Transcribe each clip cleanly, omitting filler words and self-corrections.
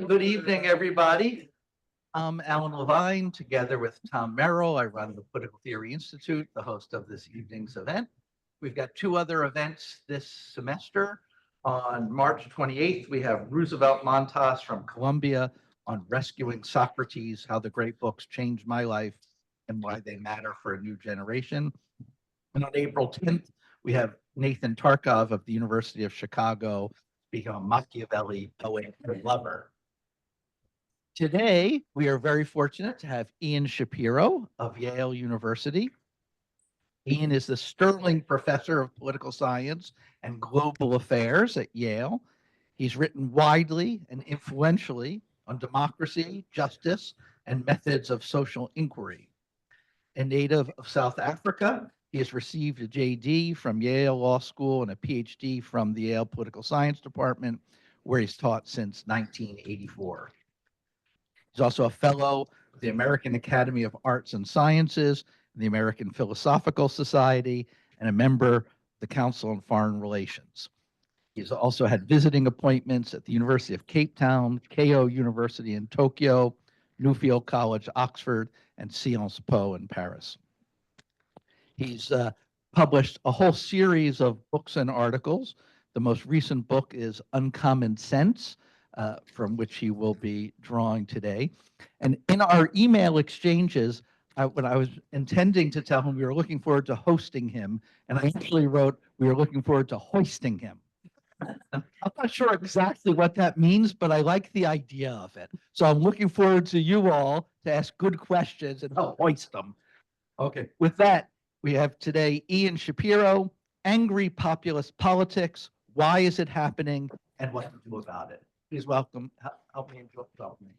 Good evening, everybody. I'm Alan Levine, together with Tom Merrill. I run the Political Theory Institute, the host of this evening's event. We've got two other events this semester. On March 28th, we have Roosevelt Montas from Columbia on Rescuing Socrates, How the Great Books Changed My Life and Why They Matter for a New Generation. And on April 10th, we have Nathan Tarkov of the University of Chicago speaking on Machiavelli, Poet and Lover. Today, we are very fortunate to have Ian Shapiro of Yale University. Ian is the Sterling Professor of Political Science and Global Affairs at Yale. He's written widely and influentially on democracy, justice, and methods of social inquiry. A native of South Africa, he has received a JD from Yale Law School and a PhD from the Yale Political Science Department, where he's taught since 1984. He's also a fellow of the American Academy of Arts and Sciences, the American Philosophical Society, and a member of the Council on Foreign Relations. He's also had visiting appointments at the University of Cape Town, Keio University in Tokyo, Newfield College, Oxford, and Sciences Po in Paris. He's published a whole series of books and articles. The most recent book is Uncommon Sense, from which he will be drawing today. And in our email exchanges, when I was intending to tell him we were looking forward to hosting him, and I actually wrote, we were looking forward to hoisting him. I'm not sure exactly what that means, but I like the idea of it. So I'm looking forward to you all to ask good questions and help hoist them. Okay, with that, we have today Ian Shapiro, Angry Populist Politics, Why is it happening, and what to do about it. Please welcome, help me enjoy me.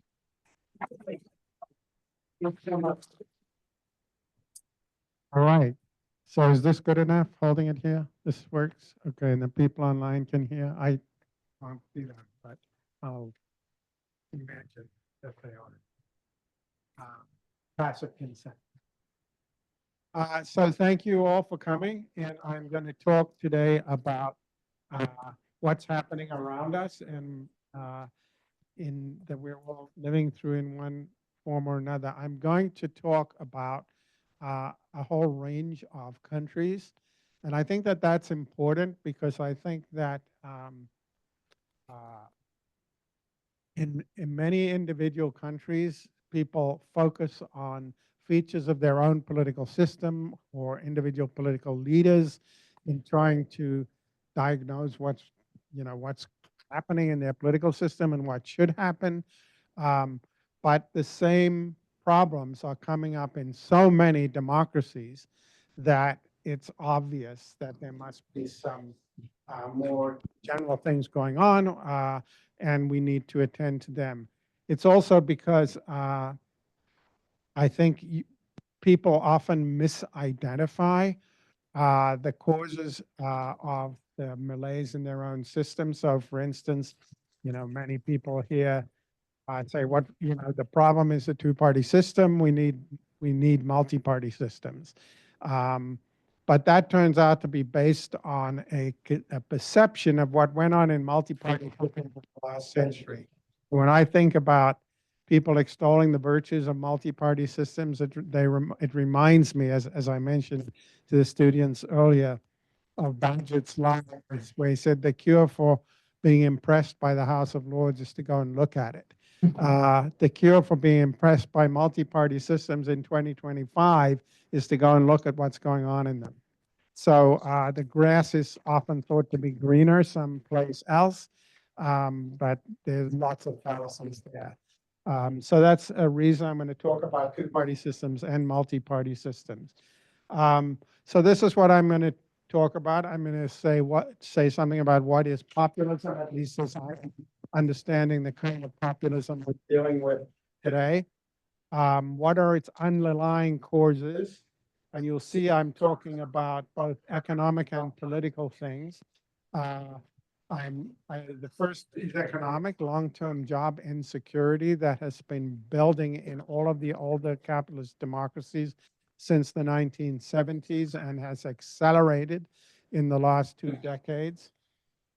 All right. So is this good enough, holding it here? This works? Okay, and the people online can hear? I can't see them, but I'll imagine that they are. Passive consent. So thank you all for coming, and I'm going to talk today about what's happening around us and in that we're all living through in one form or another. I'm going to talk about a whole range of countries, and I think that that's important because I think that in many individual countries, people focus on features of their own political system or individual political leaders in trying to diagnose what's happening in their political system and what should happen. But the same problems are coming up in so many democracies that it's obvious that there must be some more general things going on, and we need to attend to them. It's also because I think people often misidentify the causes of the malaise in their own system. So, for instance, many people here say, the problem is a two-party system. We need multi-party systems. But that turns out to be based on a perception of what went on in multi-party systems in the last century. When I think about people extolling the virtues of multi-party systems, it reminds me, as I mentioned to the students earlier, of Bagehot's line, where he said the cure for being impressed by the House of Lords is to go and look at it. The cure for being impressed by multi-party systems in 2025 is to go and look at what's going on in them. So the grass is often thought to be greener someplace else, but there's lots of fallacies there. So that's a reason I'm going to talk about two-party systems and multi-party systems. So this is what I'm going to talk about. I'm going to say something about what is populism, at least as I'm understanding the kind of populism we're dealing with today. What are its underlying causes? And you'll see I'm talking about both economic and political things. The first is economic, long-term job insecurity that has been building in all of the older capitalist democracies since the 1970s and has accelerated in the last 2 decades.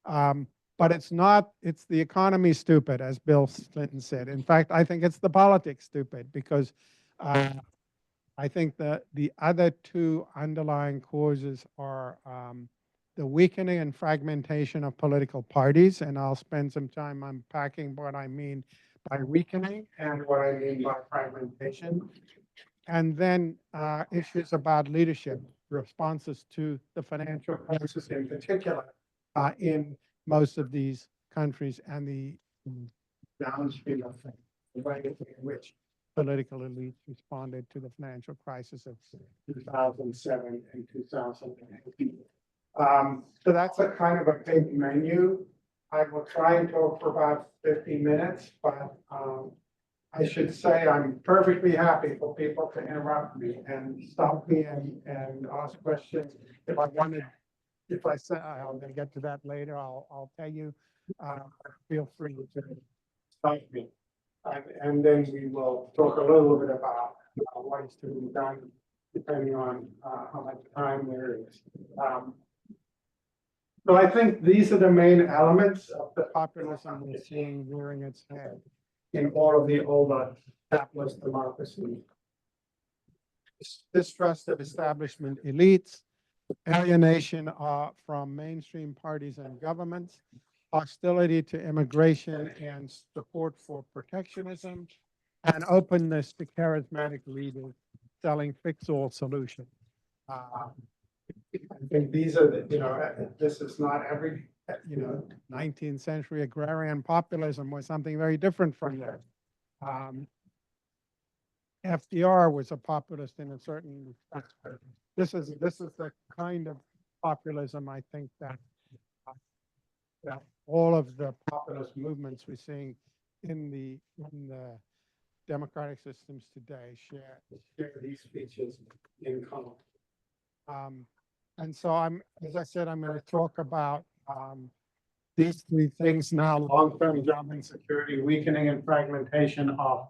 But it's not, it's the economy stupid, as Bill Clinton said. In fact, I think it's the politics stupid, because I think that the other two underlying causes are the weakening and fragmentation of political parties, and I'll spend some time unpacking what I mean by weakening and what I mean by fragmentation. And then issues about leadership, responses to the financial crisis in particular in most of these countries, and the downstream effect, the way in which political elites responded to the financial crisis of 2007 and 2008. So that's a kind of a big menu. I will try and talk for about 50 minutes, but I should say I'm perfectly happy for people to interrupt me and stop me and ask questions. If I wanted, if I say I'm going to get to that later, I'll tell you. Feel free to stop me. And then we will talk a little bit about what is to be done, depending on how much time there is. So I think these are the main elements of the populism we're seeing rearing its head in all of the older capitalist democracies. Distrust of establishment elites, alienation from mainstream parties and governments, hostility to immigration and support for protectionism, and openness to charismatic leaders selling fix-all solutions. I think these are the, this is not every, 19th century agrarian populism was something very different from that. FDR was a populist in a certain respect. This is the kind of populism I think that all of the populist movements we're seeing in the democratic systems today share these features in common. And so as I said, I'm going to talk about these three things now: long-term job insecurity, weakening and fragmentation of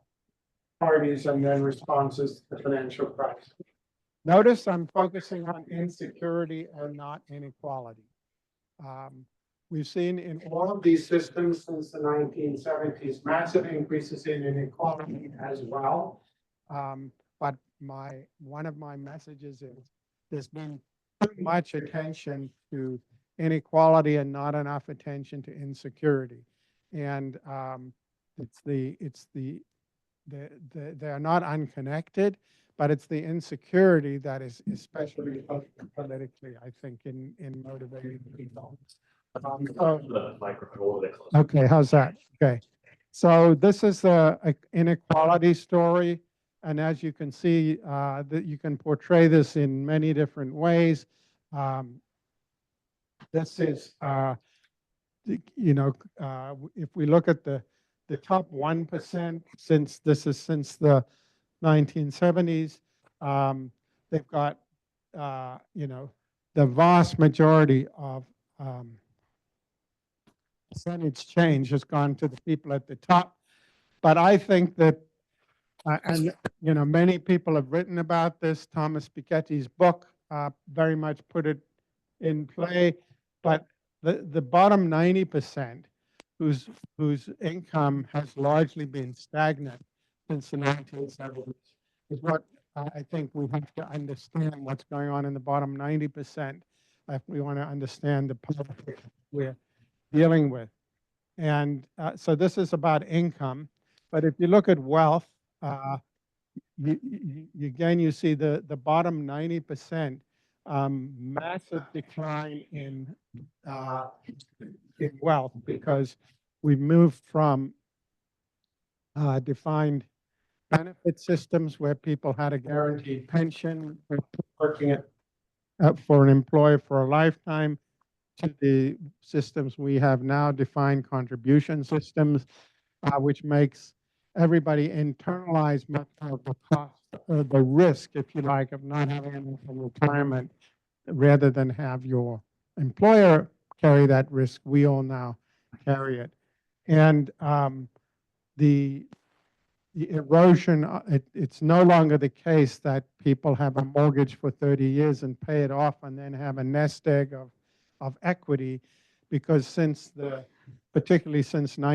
parties, and then responses to the financial crisis. Notice I'm focusing on insecurity and not inequality. We've seen in all of these systems since the 1970s massive increases in inequality as well. But one of my messages is there's been too much attention to inequality and not enough attention to insecurity. And they are not unconnected, but it's the insecurity that is especially politically, I think, in motivating people. Okay, how's that? Okay, so this is the inequality story, and as you can see, that you can portray this in many different ways. This is, if we look at the top 1%, since the 1970s, they've got, the vast majority of percentage change has gone to the people at the top. But I think that, many people have written about this. Thomas Piketty's book very much put it in play. But the bottom 90%, whose income has largely been stagnant since the 1970s, is what I think we have to understand what's going on in the bottom 90% if we want to understand the politics we're dealing with. And so this is about income. But if you look at wealth, again, you see the bottom 90%, massive decline in wealth, because we've moved from defined benefit systems where people had a guaranteed pension, working for an employer for a lifetime, to the systems we have now, defined contribution systems, which makes everybody internalize much of the cost, the risk, if you like, of not having enough in retirement, rather than have your employer carry that risk. We all now carry it. And the erosion, it's no longer the case that people have a mortgage for 30 years and pay it off and then have a nest egg of equity, because particularly since the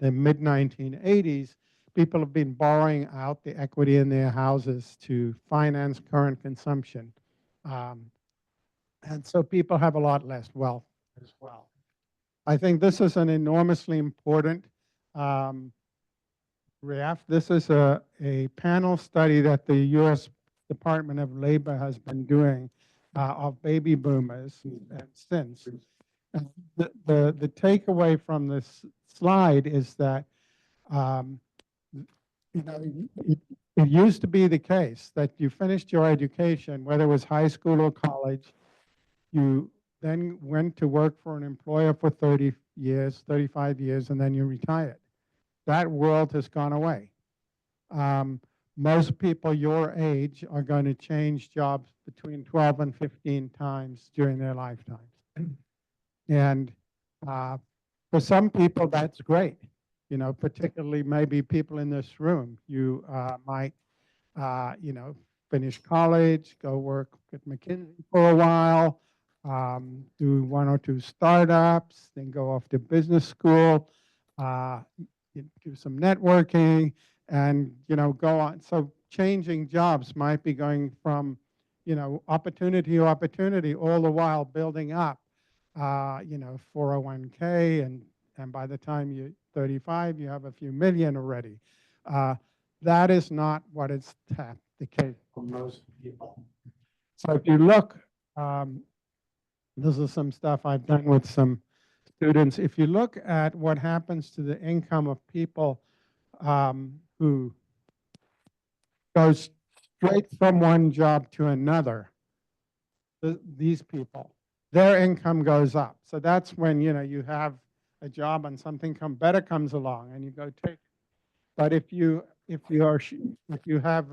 mid-1980s, people have been borrowing out the equity in their houses to finance current consumption. And so people have a lot less wealth as well. I think this is an enormously important graph. This is a panel study that the U.S. Department of Labor has been doing of baby boomers and since. And the takeaway from this slide is that you know, it used to be the case that you finished your education, whether it was high school or college, you then went to work for an employer for 30 years, 35 years, and then you retired. That world has gone away. Most people your age are going to change jobs between 12 and 15 times during their lifetimes. And for some people, that's great. You know, particularly maybe people in this room, you might, you know, finish college, go work at McKinsey for a while, do one or two startups, then go off to business school, do some networking, and, you know, go on. So changing jobs might be going from, you know, opportunity to opportunity, all the while building up, you know, 401k, and by the time you're 35, you have a few million already. That is not what is the case for most people. So if you look, this is some stuff I've done with some students. If you look at what happens to the income of people who goes straight from one job to another, these people, their income goes up. So that's when, you know, you have a job and something better comes along and you go take it. But if you have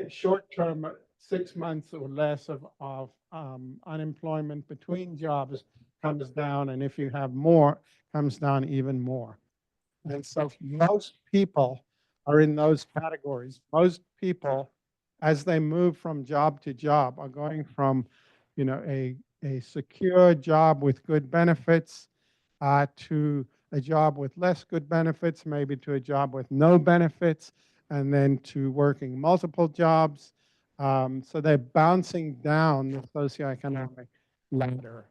short-term 6 months or less of unemployment between jobs, comes down, and if you have more, comes down even more. And so most people are in those categories. Most people, as they move from job to job, are going from, you know, a secure job with good benefits to a job with less good benefits, maybe to a job with no benefits, and then to working multiple jobs. So they're bouncing down the socioeconomic ladder.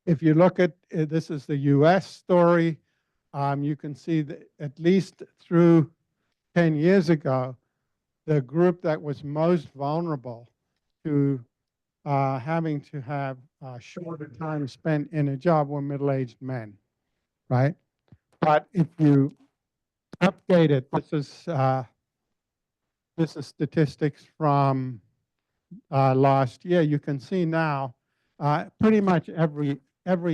If you look at, this is the US story, you can see that at least through 10 years ago, the group that was most vulnerable to having to have shorter time spent in a job were middle-aged men, right? But if you update it, this is statistics from last year. You can see now pretty much every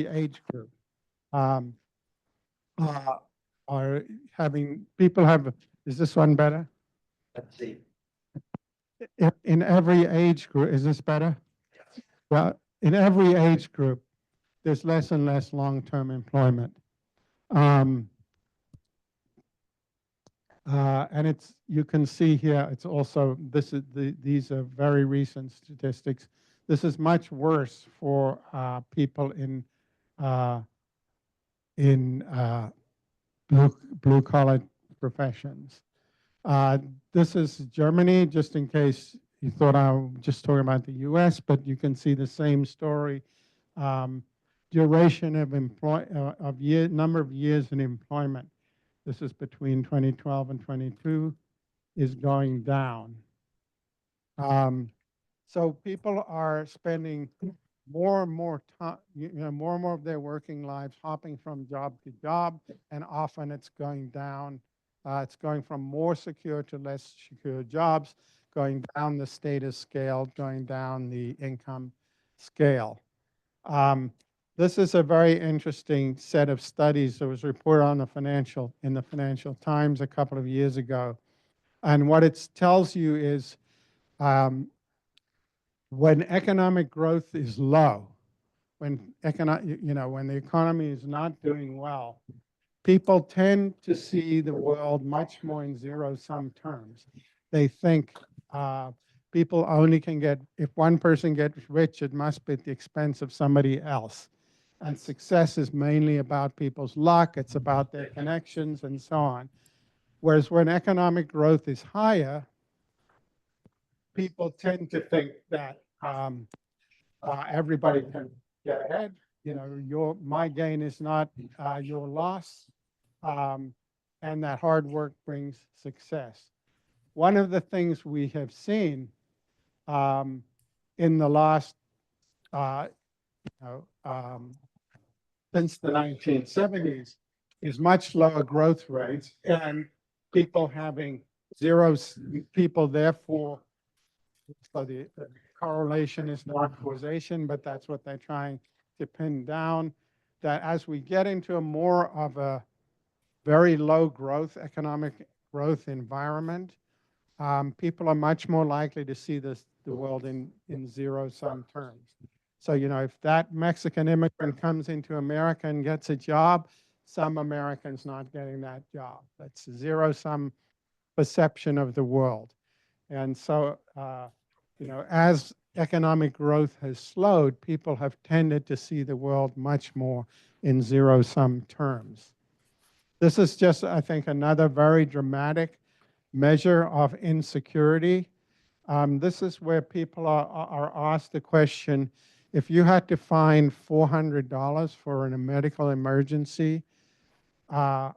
age group are having, people have, is this one better? Let's see. In every age group, is this better? Yes. Well, in every age group, there's less and less long-term employment. And you can see here, it's also, these are very recent statistics. This is much worse for people in blue collar professions. This is Germany, just in case you thought I was just talking about the US, but you can see the same story. Duration of number of years in employment. This is between 2012 and 22, is going down. So people are spending more and more time, more and more of their working lives hopping from job to job, and often it's going down. It's going from more secure to less secure jobs, going down the status scale, going down the income scale. This is a very interesting set of studies that was reported on in the Financial Times a couple of years ago. And what it tells you is when economic growth is low, when the economy is not doing well, people tend to see the world much more in zero-sum terms. They think people only can get, if one person gets rich, it must be at the expense of somebody else. And success is mainly about people's luck, it's about their connections and so on. Whereas when economic growth is higher, people tend to think that everybody can get ahead. You know, my gain is not your loss, and that hard work brings success. One of the things we have seen in the last, since the 1970s, is much lower growth rates and people having people therefore, so the correlation is not causation, but that's what they're trying to pin down, that as we get into a more of a very low growth, economic growth environment, people are much more likely to see the world in zero-sum terms. So, you know, if that Mexican immigrant comes into America and gets a job, some Americans not getting that job. That's a zero-sum perception of the world. And so, you know, as economic growth has slowed, people have tended to see the world much more in zero-sum terms. This is just, I think, another very dramatic measure of insecurity. This is where people are asked the question, if you had to find $400 for a medical emergency, could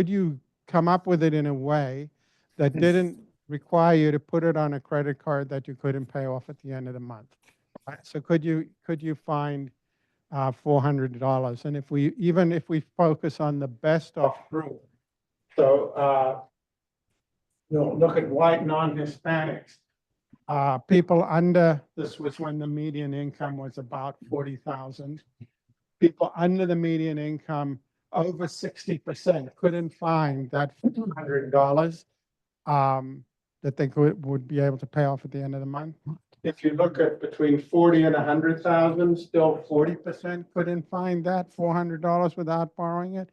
you come up with it in a way that didn't require you to put it on a credit card that you couldn't pay off at the end of the month? So could you find $400? And even if we focus on the best of group, so we'll look at white non-Hispanics. People under, this was when the median income was about 40,000. People under the median income, over 60% couldn't find that $400 that they would be able to pay off at the end of the month. If you look at between 40 and 100,000, still 40% couldn't find that $400 without borrowing it.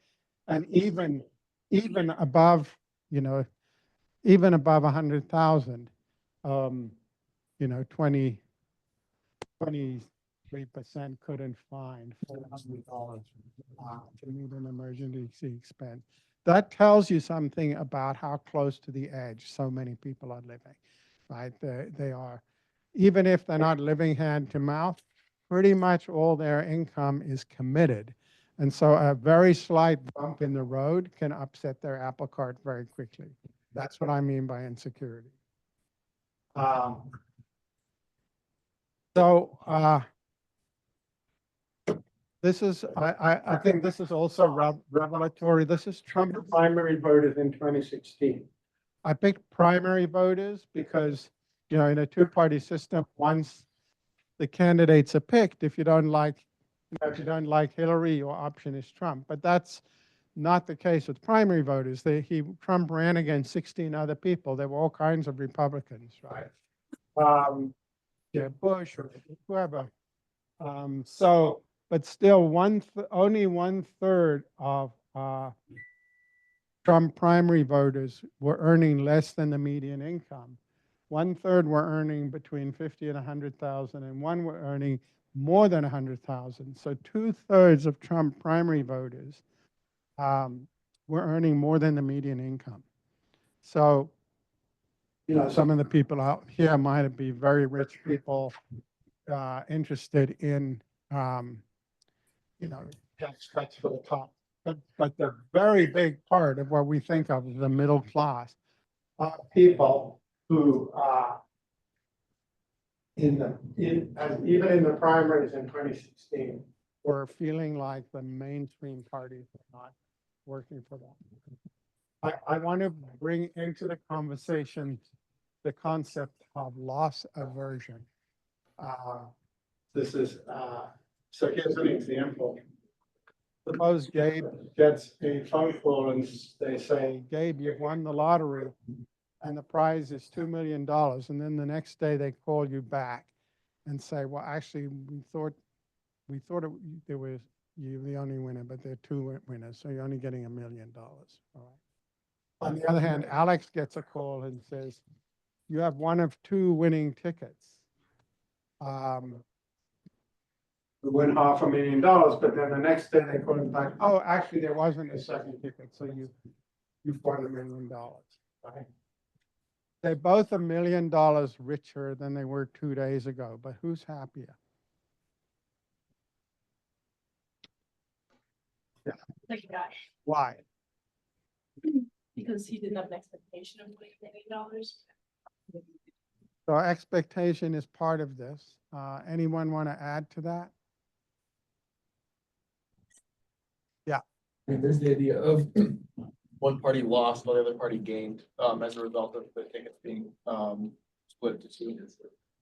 And even above, you know, even above 100,000, you know, 23% couldn't find $400 to meet an emergency expense. That tells you something about how close to the edge so many people are living, right? They are, even if they're not living hand to mouth, pretty much all their income is committed. And so a very slight bump in the road can upset their apple cart very quickly. That's what I mean by insecurity. This is, I think this is also revelatory. This is Trump primary voters in 2016. I picked primary voters because, you know, in a two-party system, once the candidates are picked, if you don't like Hillary, your option is Trump. But that's not the case with primary voters. Trump ran against 16 other people. There were all kinds of Republicans, right? Bush or whoever. But still, only 1/3 of Trump primary voters were earning less than the median income. 1/3 were earning between 50 and 100,000, and one were earning more than 100,000. So 2/3 of Trump primary voters were earning more than the median income. So, you know, some of the people out here might be very rich people interested in, you know, tax cuts for the top. But the very big part of what we think of as the middle class are people who even in the primaries in 2016 were feeling like the mainstream parties were not working for them. I want to bring into the conversation the concept of loss aversion. So here's an example. Suppose Gabe gets a phone call and they say, Gabe, you've won the lottery and the prize is $2 million. And then the next day they call you back and say, well, actually, we thought you're the only winner, but there are two winners, so you're only getting $1 million. All right. On the other hand, Alex gets a call and says, you have one of two winning tickets. You win $500,000, but then the next day they call him back, oh, actually, there wasn't a second ticket, so you've won $1 million. Right? They're both $1 million richer than they were 2 days ago, but who's happier? Yeah. Like that, Why? because he didn't have an expectation of winning $1 million. So expectation is part of this. Anyone want to add to that? I mean, there's the idea of one party lost while the other party gained as a result of the tickets being split into two.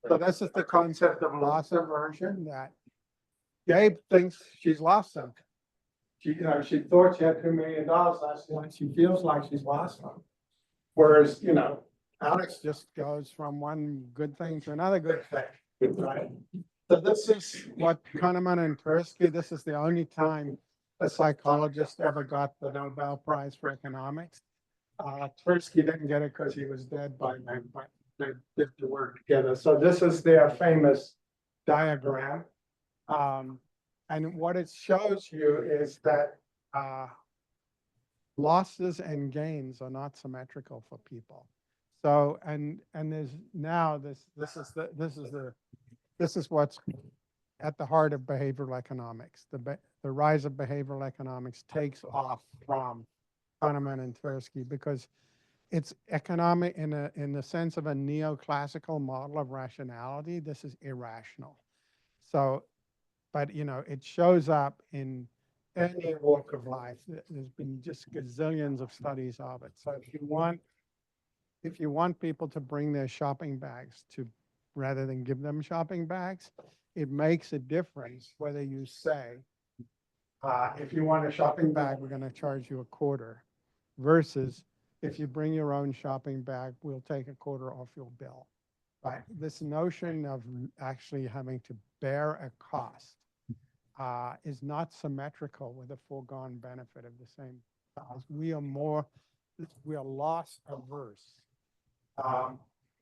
So this is the concept of loss aversion, that Gabe thinks she's lost something. She thought she had $2 million last night. She feels like she's lost something. Whereas, Alex just goes from one good thing to another good thing. Right? So this is what Kahneman and Tversky, this is the only time a psychologist ever got the Nobel Prize for economics. Tversky didn't get it because he was dead by then, but they did the work together. So this is their famous diagram. And what it shows you is that losses and gains are not symmetrical for people. So, and there's now this is what's at the heart of behavioral economics. The rise of behavioral economics takes off from Kahneman and Tversky because it's economic in the sense of a neoclassical model of rationality. This is irrational. So, but it shows up in any walk of life. There's been just gazillions of studies of it. So if you want people to bring their shopping bags rather than give them shopping bags, it makes a difference whether you say, if you want a shopping bag, we're going to charge you $0.25, versus if you bring your own shopping bag, we'll take $0.25 off your bill. Right? This notion of actually having to bear a cost is not symmetrical with a foregone benefit of the same size. We are loss averse.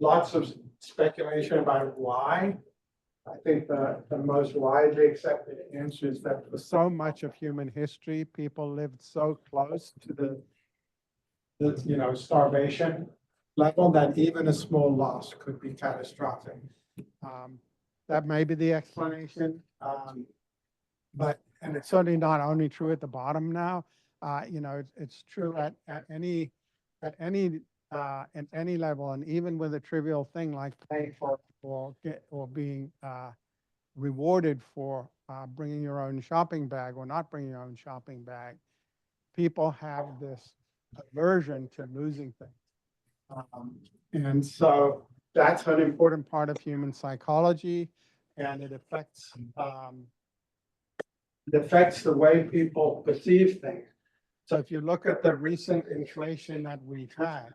Lots of speculation about why. I think the most widely accepted answer is that for so much of human history, people lived so close to the starvation level that even a small loss could be catastrophic. That may be the explanation, and it's certainly not only true at the bottom now. It's true at any level, and even with a trivial thing like paying for or being rewarded for bringing your own shopping bag or not bringing your own shopping bag, people have this aversion to losing things. And so that's an important part of human psychology, and it affects the way people perceive things. So if you look at the recent inflation that we've had,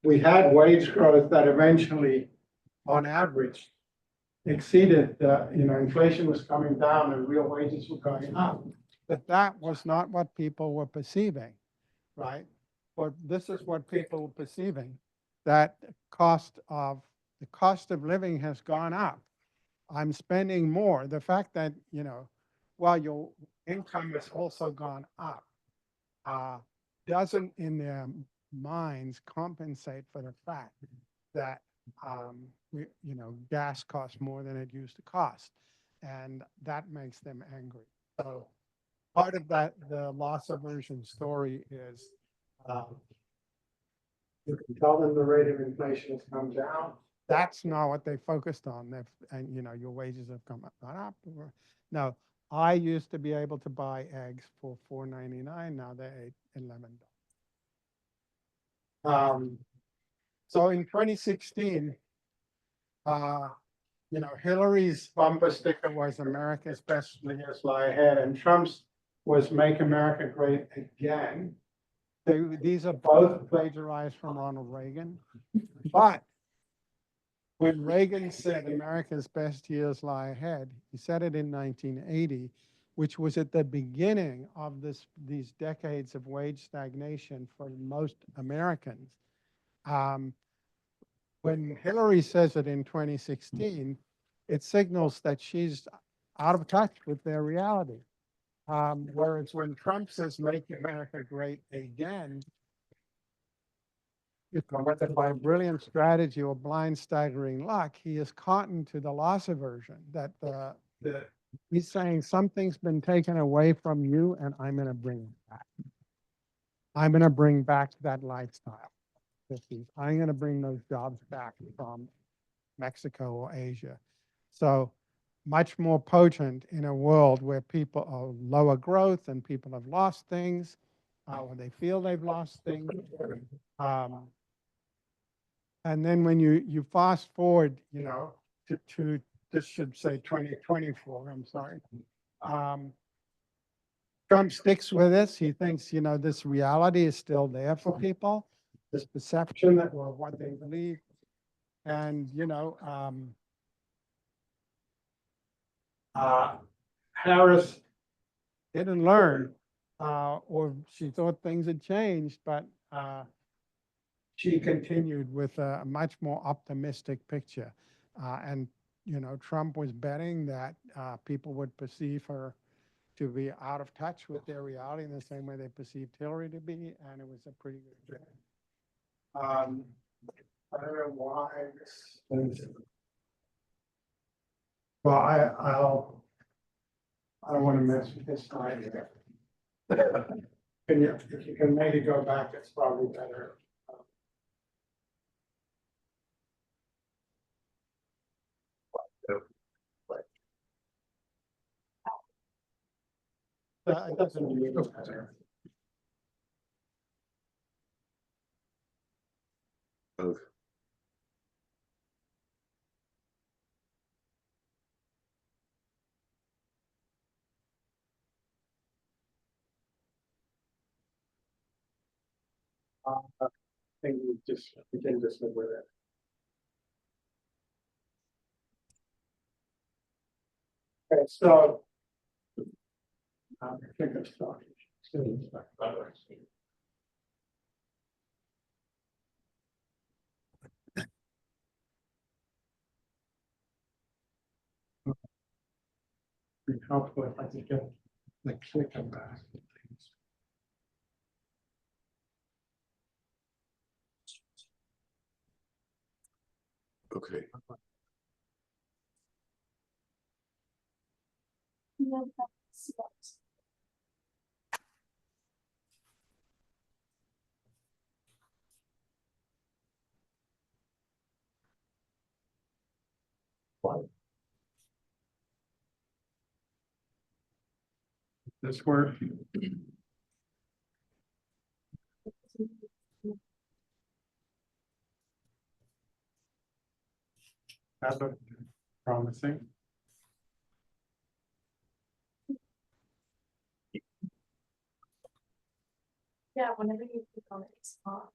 we had wage growth that eventually, on average, exceeded inflation was coming down and real wages were going up. But that was not what people were perceiving, right? But this is what people were perceiving, that the cost of living has gone up. I'm spending more. The fact that, while your income has also gone up, doesn't in their minds compensate for the fact that gas costs more than it used to cost, and that makes them angry. So part of that, the loss aversion story is you can tell them the rate of inflation has come down. That's not what they focused on. And your wages have gone up. No, I used to be able to buy eggs for $4.99. Now they're $11. So in 2016, Hillary's bumper sticker was America's best years lie ahead, and Trump's was Make America Great Again. These are both plagiarized from Ronald Reagan, but when Reagan said America's best years lie ahead, he said it in 1980, which was at the beginning of these decades of wage stagnation for most Americans. When Hillary says it in 2016, it signals that she's out of touch with their reality. Whereas when Trump says make America great again, whether by brilliant strategy or blind staggering luck, he is caught into the loss aversion that he's saying something's been taken away from you and I'm going to bring it back. I'm going to bring back that lifestyle. I'm going to bring those jobs back from Mexico or Asia. So much more potent in a world where people are lower growth and people have lost things, or they feel they've lost things. And then when you fast forward, to this should say 2024, I'm sorry. Trump sticks with this. He thinks, this reality is still there for people, this perception that of what they believe. And, Harris didn't learn, or she thought things had changed, but she continued with a much more optimistic picture. And, Trump was betting that people would perceive her to be out of touch with their reality in the same way they perceived Hillary to be, and it was a pretty good trend. I don't know why this is. Well, I don't want to mess with this slide here. If you can maybe go back, it's probably better. It doesn't really matter. Okay. I think we can just live with it. Okay, so I think I'm starting. Be helpful if I could get the clicker back. Okay. This work. That looked promising. Yeah, whenever you click on it, it's not.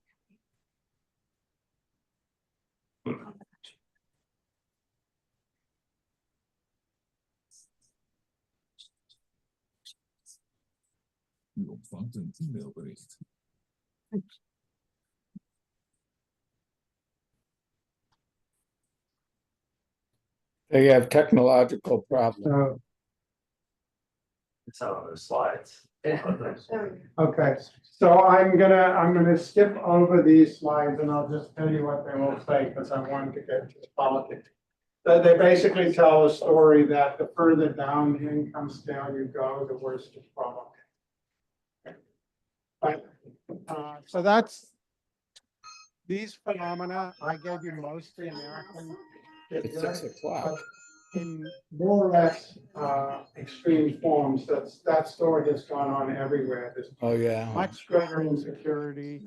They have technological problems. So, It's on the slides. There we go. okay, so I'm gonna skip over these slides and I'll just tell you what they will say because I want to get to politics. They basically tell a story that the further down the income scale you go, the worse the problem. But, so that's these phenomena. I gave you mostly American. It's 6 o'clock. In more or less extreme forms, that story has gone on everywhere. There's Oh, yeah. much greater insecurity,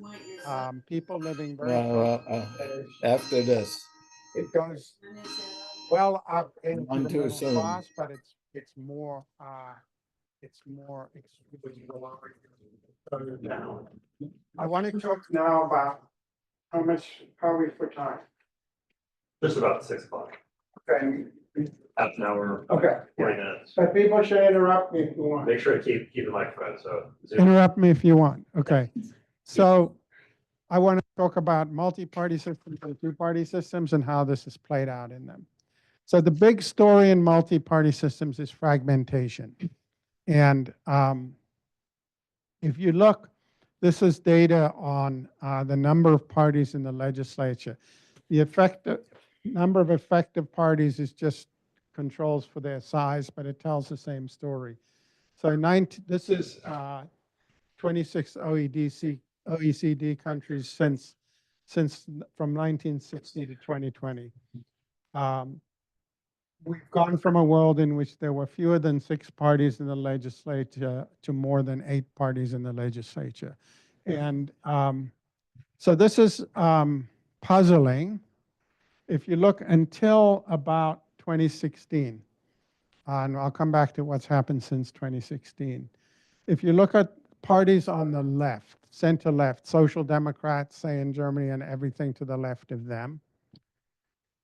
people living very Well, after this, it goes well up into One the too middle soon. class, but it's more further down. I want to talk now about how are we for time? Just about 6 o'clock, Okay, half an hour, okay. 40 minutes. But people should interrupt me if you want. Make sure to keep the microphone, so. Zoom. Interrupt me if you want. Okay. So I want to talk about multi-party systems and two-party systems and how this is played out in them. So the big story in multi-party systems is fragmentation. And if you look, this is data on the number of parties in the legislature. The number of effective parties is just controls for their size, but it tells the same story. So this is 26 OECD countries since from 1960 to 2020. We've gone from a world in which there were fewer than 6 parties in the legislature to more than 8 parties in the legislature. And so this is puzzling. If you look until about 2016, and I'll come back to what's happened since 2016. If you look at parties on the left, center left, Social Democrats, say in Germany, and everything to the left of them,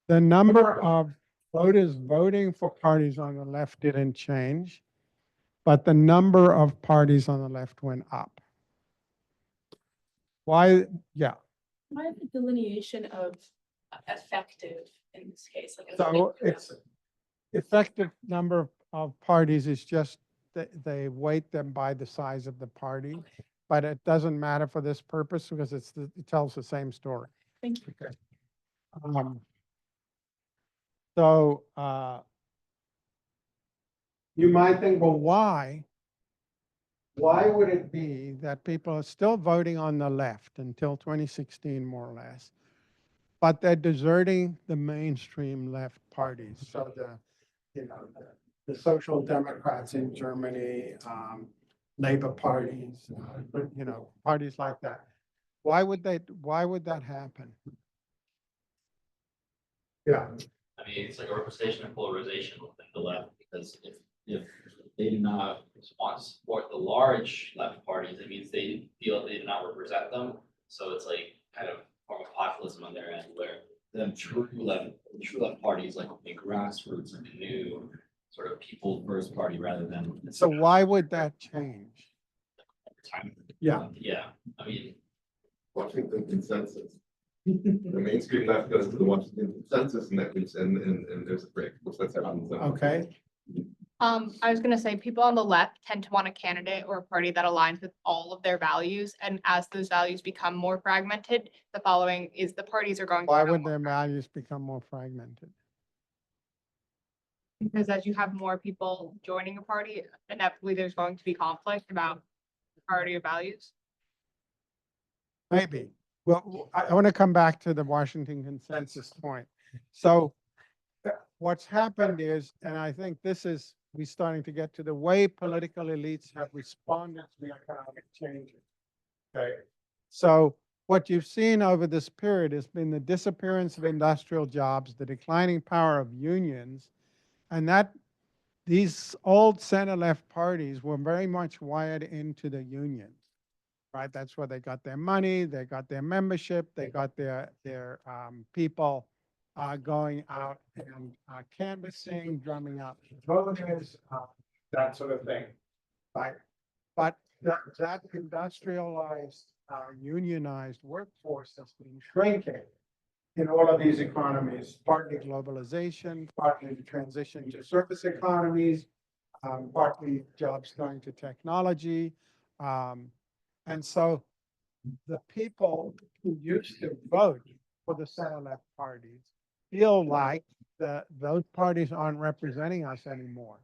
the number of voters voting for parties on the left didn't change, but the number of parties on the left went up. Why? Yeah. Why the delineation of effective in this case? Like, So it's effective number of parties is just that they weight them by the size of the party, but it doesn't matter for this purpose because it tells the same story. Thank you. Okay. So you might think, well, why? Why would it be that people are still voting on the left until 2016, more or less, but they're deserting the mainstream left parties? So the Social Democrats in Germany, Labor parties, parties like that. Why would that happen? Yeah. I mean, it's like a representation of polarization within the left, because if they do not want to support the large left parties, it means they feel they do not represent them. So it's like kind of form of populism on their end, where the true left parties like a grassroots, like a new sort of people first party rather than. So why would that change? Time. Yeah. Yeah, I mean, Washington consensus. The mainstream left goes to the Washington consensus and that means, and there's a break, which that's happened. Okay. I was gonna say, people on the left tend to want a candidate or a party that aligns with all of their values, and as those values become more fragmented, the following is the parties are going to. Why become would more their values become more fragmented? Because as you have more people joining a party, inevitably there's going to be conflict about the party of values. Maybe. Well, I want to come back to the Washington consensus point. So what's happened is, and I think this is, we're starting to get to the way political elites have responded to the economic changes. Okay. So what you've seen over this period has been the disappearance of industrial jobs, the declining power of unions, and that these old center-left parties were very much wired into the unions. Right, that's where they got their money, they got their membership, they got their people going out and canvassing, drumming up voters, that sort of thing. Right, but that industrialized, unionized workforce has been shrinking in all of these economies, partly globalization, partly the transition to service economies, partly jobs going to technology. And so the people who used to vote for the center-left parties feel like those parties aren't representing us anymore.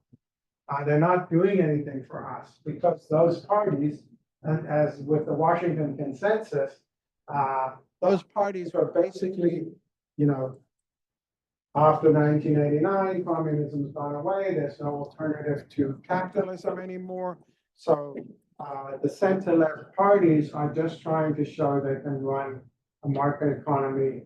They're not doing anything for us because those parties, and as with the Washington consensus, those parties were basically, after 1989, communism's gone away. There's no alternative to capitalism anymore. So the center-left parties are just trying to show they can run a market economy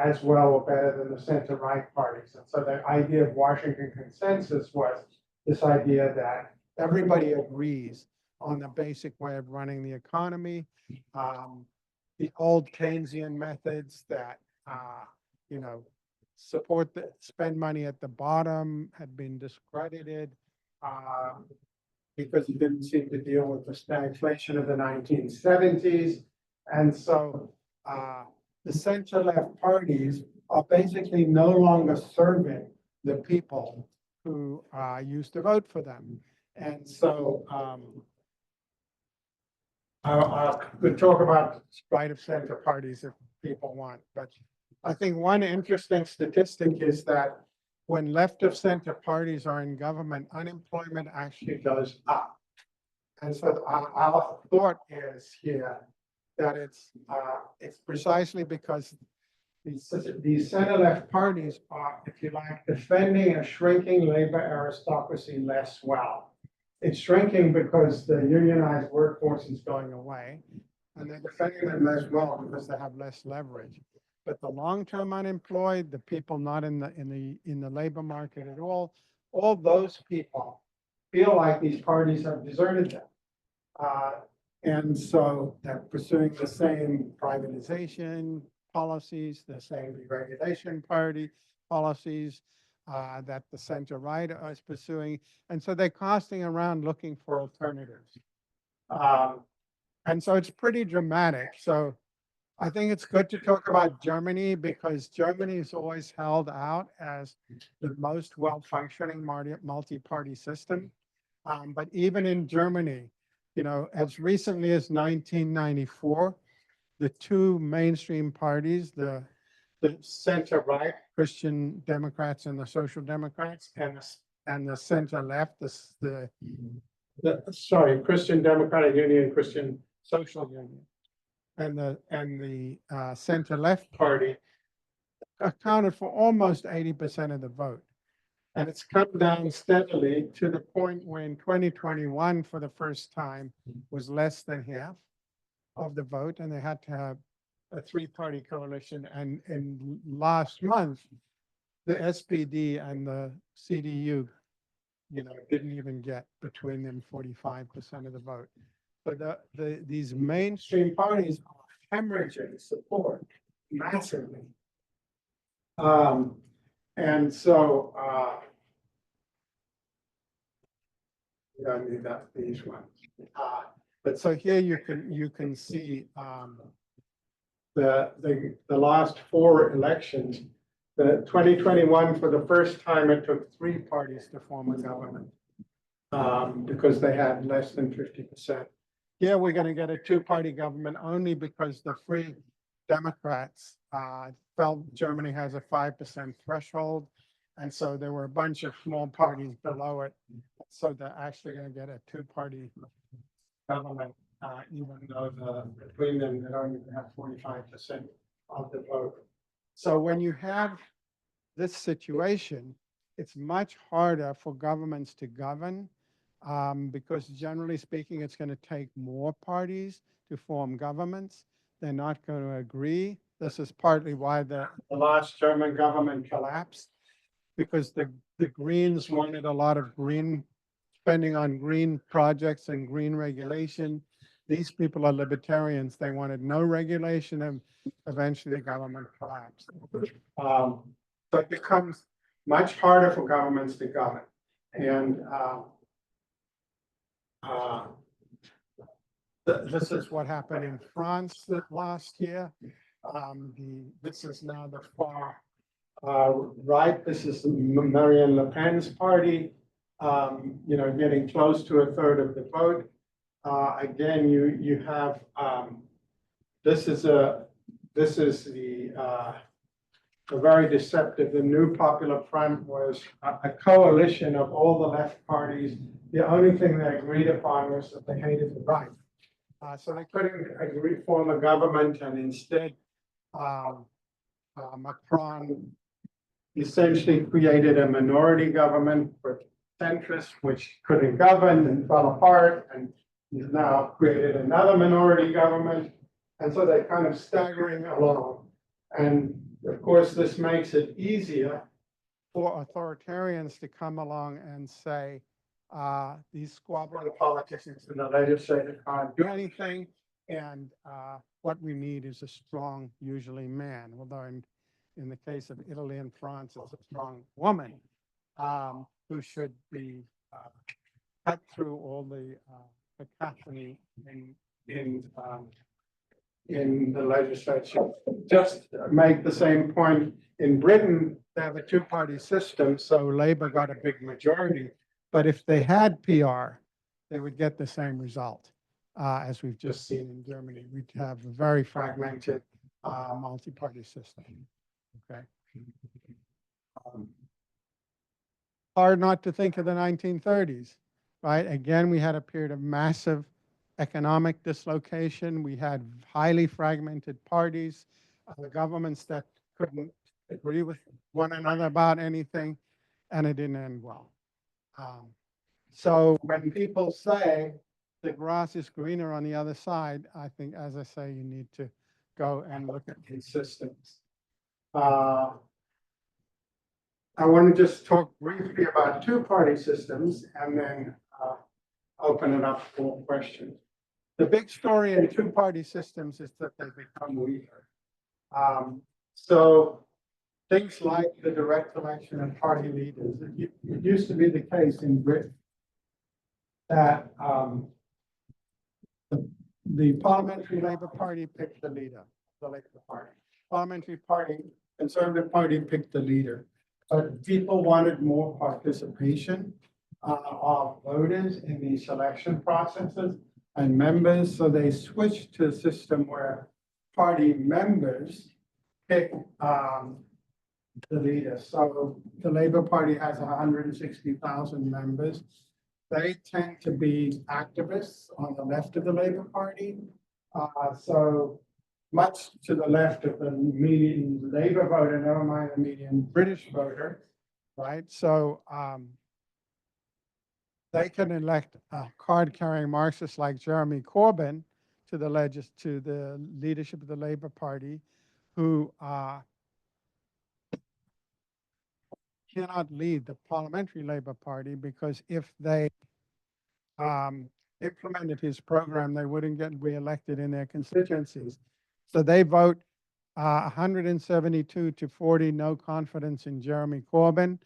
as well or better than the center-right parties. And so the idea of Washington consensus was this idea that everybody agrees on the basic way of running the economy. The old Keynesian methods that, support the, spend money at the bottom had been discredited. Because he didn't seem to deal with the stagflation of the 1970s. And so the center-left parties are basically no longer serving the people who used to vote for them. And so I could talk about right of center parties if people want, but I think one interesting statistic is that when left of center parties are in government, unemployment actually goes up. And so our thought is here that it's precisely because these center-left parties are, if you like, defending a shrinking labor aristocracy less well. It's shrinking because the unionized workforce is going away, and they're defending them less well because they have less leverage. But the long-term unemployed, the people not in the labor market at all those people feel like these parties have deserted them. And so they're pursuing the same privatization policies, the same deregulation party policies that the center right is pursuing. And so they're casting around looking for alternatives. And so it's pretty dramatic. So I think it's good to talk about Germany because Germany is always held out as the most well-functioning multi-party system. But even in Germany, you know, as recently as 1994, the two mainstream parties, the center-right Christian Democrats and the Social Democrats, and the center-left, Christian Democratic Union, Christian Social Union, and the center-left party accounted for almost 80% of the vote. And it's come down steadily to the point where in 2021, for the first time, was less than half of the vote, and they had to have a three-party coalition. And last month, the SPD and the CDU, you know, didn't even get between them 45% of the vote. But these mainstream parties are hemorrhaging support massively. And so you don't need that these ones. But so here you can see the last four elections. The 2021, for the first time, it took three parties to form a government because they had less than 50%. Here we're going to get a two-party government only because the Free Democrats felt Germany has a 5% threshold. And so there were a bunch of small parties below it. So they're actually going to get a two-party government, even though between them, they don't even have 45% of the vote. So when you have this situation, it's much harder for governments to govern because generally speaking, it's going to take more parties to form governments. They're not going to agree. This is partly why the last German government collapsed, because the Greens wanted a lot of spending on green projects and green regulation. These people are libertarians. They wanted no regulation, and eventually the government collapsed. So it becomes much harder for governments to govern. And this is what happened in France last year. This is now the far right. This is Marine Le Pen's party, you know, getting close to a third of the vote. Again, you have this is the very deceptive. The New Popular Front was a coalition of all the left parties. The only thing they agreed upon was that they hated the right. So they couldn't form a government, and instead Macron essentially created a minority government for centrists, which couldn't govern and fell apart, and he's now created another minority government. And so they're kind of staggering along. And of course, this makes it easier for authoritarians to come along and say, these squabbling politicians in the legislature can't do anything. And what we need is a strong, usually man. Although in the case of Italy and France, it's a strong woman who should be cut through all the cacophony in the legislature. Just make the same point, in Britain, they have a two-party system, so Labour got a big majority. But if they had PR, they would get the same result, as we've just seen in Germany. We'd have a very fragmented multi-party system, okay? Hard not to think of the 1930s, right? Again, we had a period of massive economic dislocation. We had highly fragmented parties, governments that couldn't agree with one another about anything, and it didn't end well. So when people say the grass is greener on the other side, I think, as I say, you need to go and look at these systems. I want to just talk briefly about two-party systems and then open it up for questions. The big story in two-party systems is that they become weaker. So things like the direct election of party leaders, it used to be the case in Britain that the Parliamentary Labour Party picked the leader, the Labour Party. Parliamentary Party, Conservative Party picked the leader. But people wanted more participation of voters in the selection processes and members, so they switched to a system where party members pick the leader. So the Labour Party has 160,000 members. They tend to be activists on the left of the Labour Party. So much to the left of the median Labour voter, never mind the median British voter, right? So they can elect a card-carrying Marxist like Jeremy Corbyn to the leadership of the Labour Party, who cannot lead the Parliamentary Labour Party, because if they implemented his program, they wouldn't get re-elected in their constituencies. So they vote 172 to 40 no confidence in Jeremy Corbyn,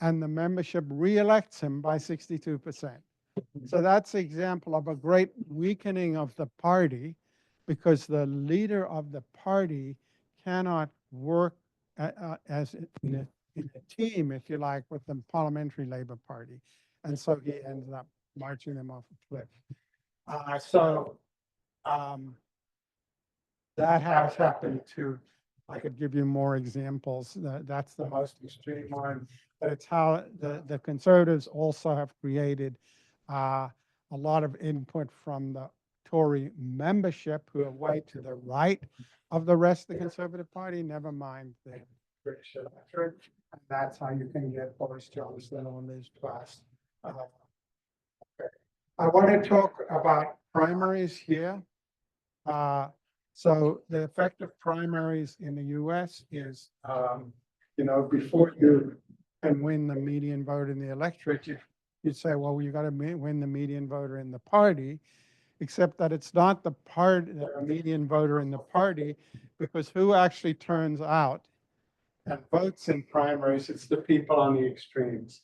and the membership re-elects him by 62%. So that's an example of a great weakening of the party, because the leader of the party cannot work as in a team, if you like, with the Parliamentary Labour Party. And so he ends up marching them off a cliff. That has happened too. I could give you more examples. That's the most extreme one, but it's how the conservatives also have created a lot of input from the Tory membership, who are way to the right of the rest of the Conservative Party, never mind the British electorate. And that's how you can get Boris Johnson on Liz Truss. Okay. I want to talk about primaries here. So the effect of primaries in the US is, before you can win the median vote in the electorate, you'd say, well, you got to win the median voter in the party, except that it's not the median voter in the party, because who actually turns out and votes in primaries? It's the people on the extremes.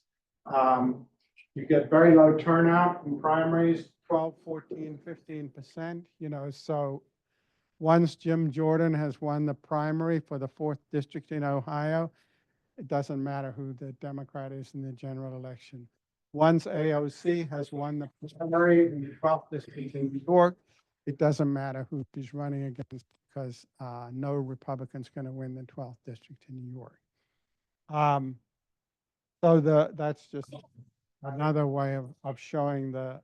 You get very low turnout in primaries, 12, 14, 15%, so once Jim Jordan has won the primary for the 4th district in Ohio, it doesn't matter who the Democrat is in the general election. Once AOC has won the primary in the 12th district in New York, it doesn't matter who she's running against, because no Republican's going to win the 12th district in New York. So that's just another way of showing the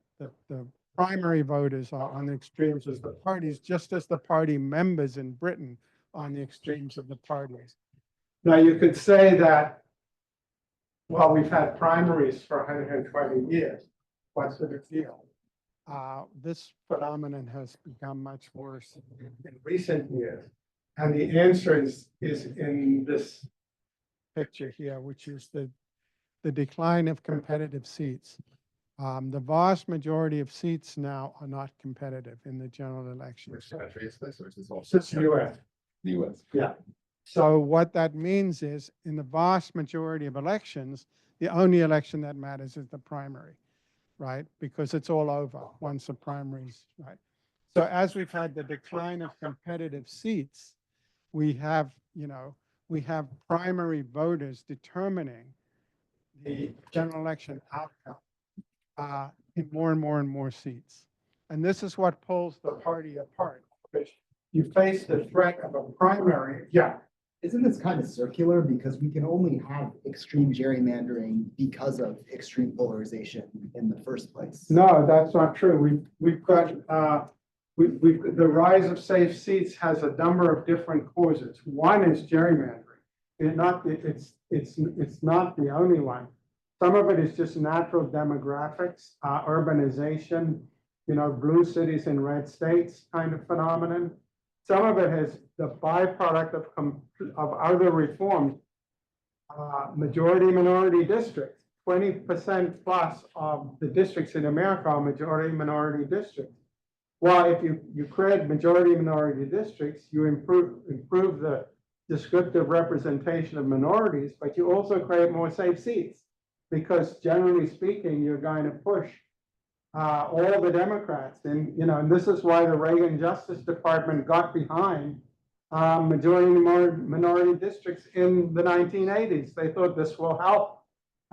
primary voters are on the extremes as the parties, just as the party members in Britain on the extremes of the parties. Now, you could say that, well, we've had primaries for 120 years. What's the big deal? This phenomenon has become much worse in recent years. And the answer is in this picture here, which is the decline of competitive seats. The vast majority of seats now are not competitive in the general election. Which country is this, or is this all? It's US. The US. Yeah. So what that means is, in the vast majority of elections, the only election that matters is the primary, right? Because it's all over once the primaries, right? So as we've had the decline of competitive seats, we have, we have primary voters determining the general election outcome in more and more and more seats. And this is what pulls the party apart. Because you face the threat of a primary. Yeah. Isn't this kind of circular because we can only have extreme gerrymandering because of extreme polarization in the first place? No, that's not true. We've got the rise of safe seats has a number of different causes. One is gerrymandering. It's not the only one. Some of it is just natural demographics, urbanization, blue cities and red states kind of phenomenon. Some of it is the byproduct of other reforms. Majority minority districts, 20% plus of the districts in America are majority minority districts. Well, if you create majority minority districts, you improve the descriptive representation of minorities, but you also create more safe seats because generally speaking, you're going to push all the Democrats. And, and this is why the Reagan Justice Department got behind majority minority districts in the 1980s. They thought this will help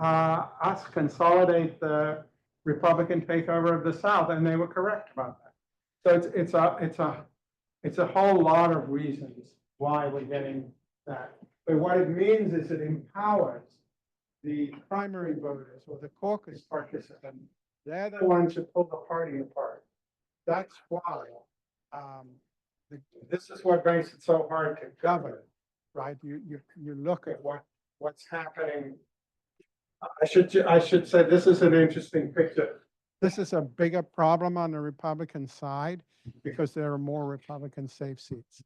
us consolidate the Republican takeover of the South, and they were correct about that. So it's a whole lot of reasons why we're getting that. But what it means is it empowers the primary voters or the caucus participants. They're the ones who pull the party apart. That's why this is what makes it so hard to govern, right? You look at what's happening. I should say this is an interesting picture. This is a bigger problem on the Republican side because there are more Republican safe seats.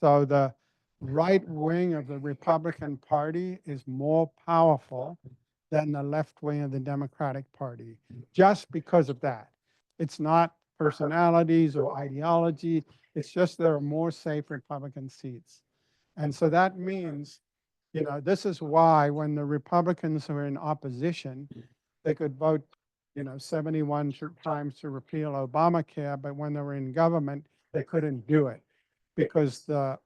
So the right wing of the Republican Party is more powerful than the left wing of the Democratic Party, just because of that. It's not personalities or ideology. It's just there are more safe Republican seats. And so that means, this is why when the Republicans were in opposition, they could vote 71 times to repeal Obamacare, but when they were in government, they couldn't do it because the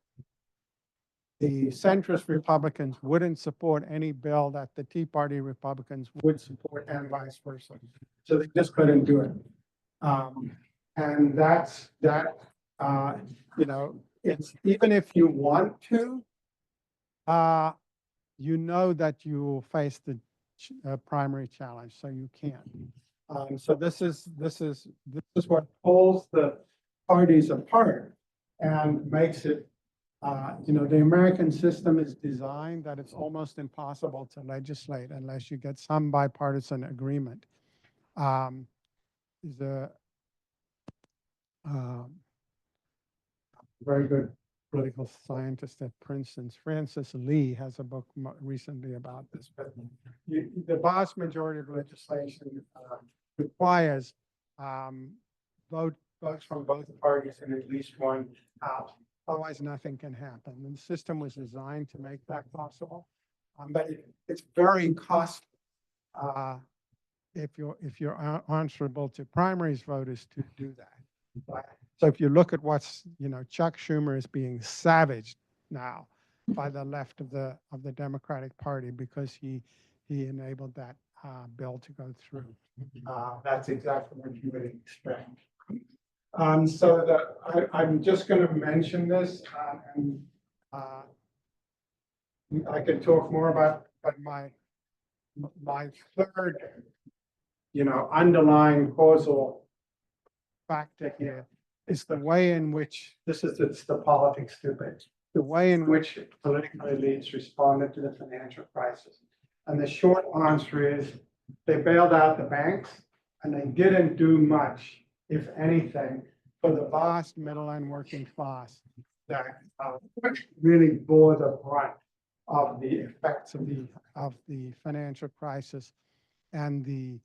centrist Republicans wouldn't support any bill that the Tea Party Republicans would support and vice versa. So they just couldn't do it. And that's that, it's even if you want to, that you will face the primary challenge, so you can't. So this is what pulls the parties apart and makes it, the American system is designed that it's almost impossible to legislate unless you get some bipartisan agreement. Is a very good political scientist at Princeton, Francis Lee, has a book recently about this. But the vast majority of legislation requires votes from both parties in at least one house. Otherwise, nothing can happen. And the system was designed to make that possible. But it's very costly if you're answerable to primaries voters to do that. Right? So if you look at what's, Chuck Schumer is being savaged now by the left of the Democratic Party because he enabled that bill to go through. That's exactly what you would expect. So I'm just going to mention this, and I could talk more about, but my third, underlying causal factor here is the way in which it's the politics stupid, the way in which political elites responded to the financial crisis. And the short answer is they bailed out the banks and they didn't do much, if anything, for the vast middle and working class that really bore the brunt of the effects of the financial crisis. And the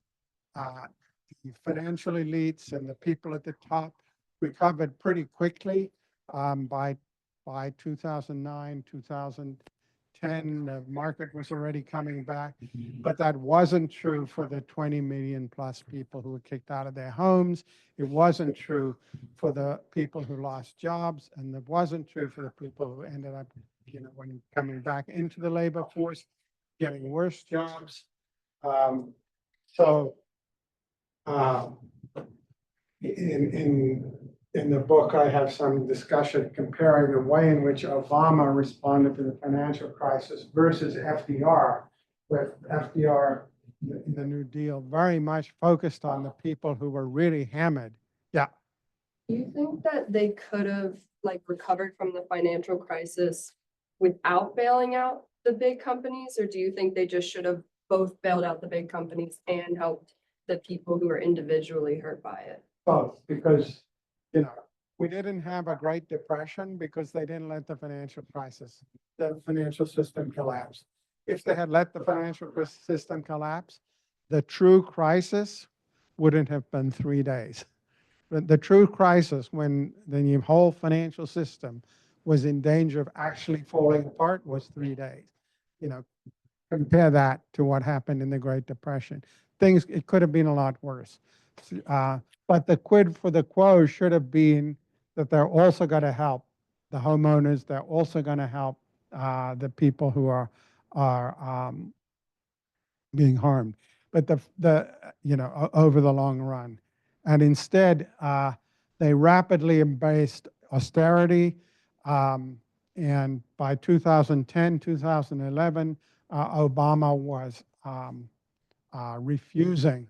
financial elites and the people at the top recovered pretty quickly by by 2009, 2010, the market was already coming back. But that wasn't true for the 20 million plus people who were kicked out of their homes. It wasn't true for the people who lost jobs, and it wasn't true for the people who ended up, when coming back into the labor force, getting worse jobs. So in the book, I have some discussion comparing the way in which Obama responded to the financial crisis versus FDR, with FDR, the New Deal, very much focused on the people who were really hammered. Yeah. Do you think that they could have recovered from the financial crisis without bailing out the big companies? Or do you think they just should have both bailed out the big companies and helped the people who are individually hurt by it? Both, because, we didn't have a Great Depression because they didn't let the financial system collapse. If they had let the financial system collapse, the true crisis wouldn't have been 3 days. The true crisis, when the whole financial system was in danger of actually falling apart, was 3 days. Compare that to what happened in the Great Depression. It could have been a lot worse. But the quid for the quo should have been that they're also going to help the homeowners. They're also going to help the people who are being harmed. But over the long run, and instead they rapidly embraced austerity. And by 2010, 2011, Obama was refusing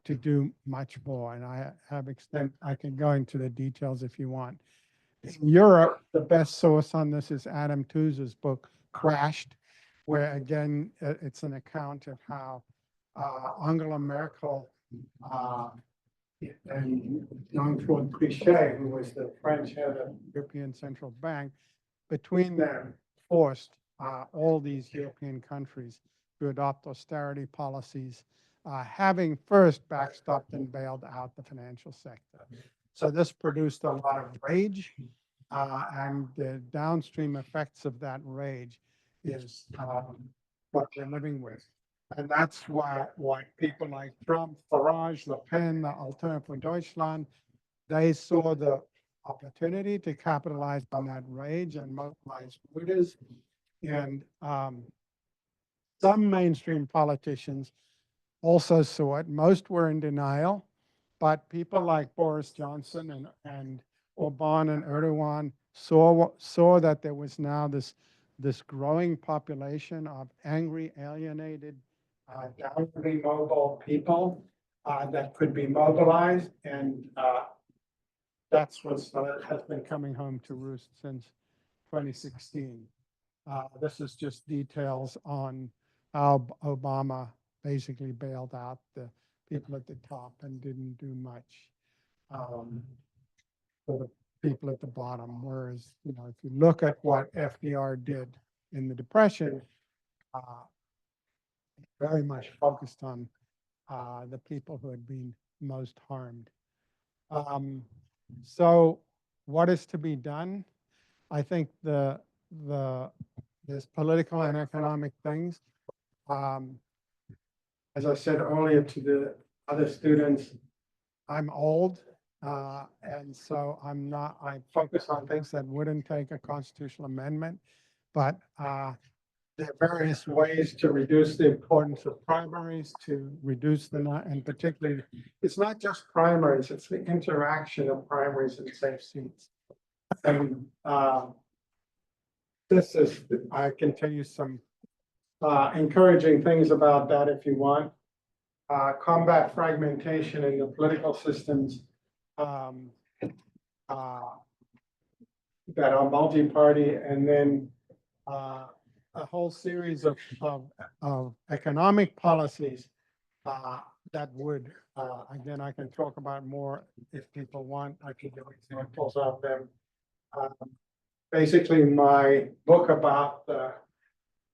to do much more. And I can go into the details if you want. In Europe, the best source on this is Adam Tooze's book, Crashed, where again, it's an account of how Angela Merkel and Jean-Claude Trichet, who was the French head of the European Central Bank, between them forced all these European countries to adopt austerity policies, having first backstopped and bailed out the financial sector. So this produced a lot of rage, and the downstream effects of that rage is what we're living with. And that's why people like Trump, Farage, Le Pen, the Alternative for Deutschland, they saw the opportunity to capitalize on that rage and mobilize voters. And some mainstream politicians also saw it. Most were in denial, but people like Boris Johnson and Orban and Erdogan saw that there was now this growing population of angry, alienated, downwardly mobile people that could be mobilized, and that's what has been coming home to roost since 2016. This is just details on how Obama basically bailed out the people at the top and didn't do much for the people at the bottom. Whereas, if you look at what FDR did in the Depression, very much focused on the people who had been most harmed. So what is to be done? I think there's political and economic things. As I said earlier to the other students, I'm old, and so I focus on things that wouldn't take a constitutional amendment, but there are various ways to reduce the importance of primaries, to reduce and particularly, it's not just primaries, it's the interaction of primaries and safe seats. And I can tell you some encouraging things about that if you want. Combat fragmentation in the political systems that are multi-party, and then a whole series of economic policies that would, again, I can talk about more if people want. I can give examples of them. Basically, my book about the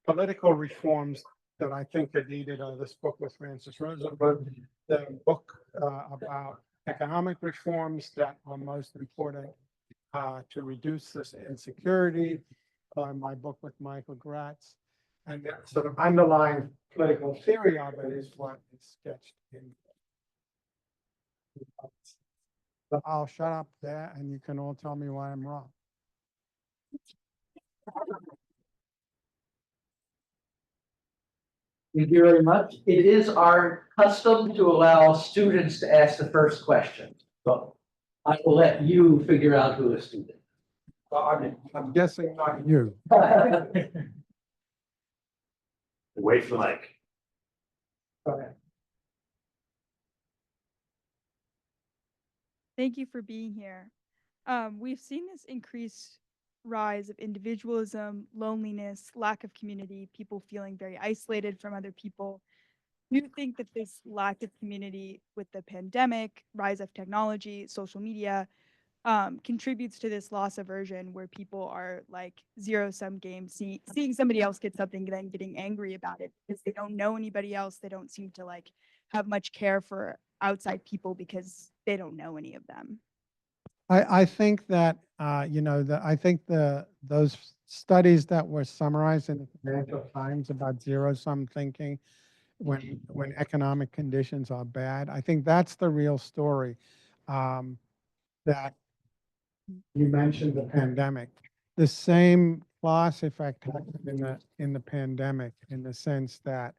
political reforms that I think are needed, this book with Francis Rosenberg, the book about economic reforms that are most important, to reduce this insecurity, my book with Michael Gratz. And the sort of underlying political theory of it is what is sketched in. So I'll shut up there and you can all tell me why I'm wrong. Thank you very much. It is our custom to allow students to ask the first question, but I will let you figure out who is student. Well, I'm guessing not you. Wait for the mic. Go ahead. Thank you for being here. We've seen this increased rise of individualism, loneliness, lack of community, people feeling very isolated from other people. Do you think that this lack of community with the pandemic, rise of technology, social media, contributes to this loss aversion where people are like zero-sum games, seeing somebody else get something, then getting angry about it because they don't know anybody else. They don't seem to like have much care for outside people because they don't know any of them. I think that, I think those studies that were summarized in the Financial Times about zero-sum thinking when economic conditions are bad, I think that's the real story. That you mentioned the pandemic. The same class effect happened in the pandemic in the sense that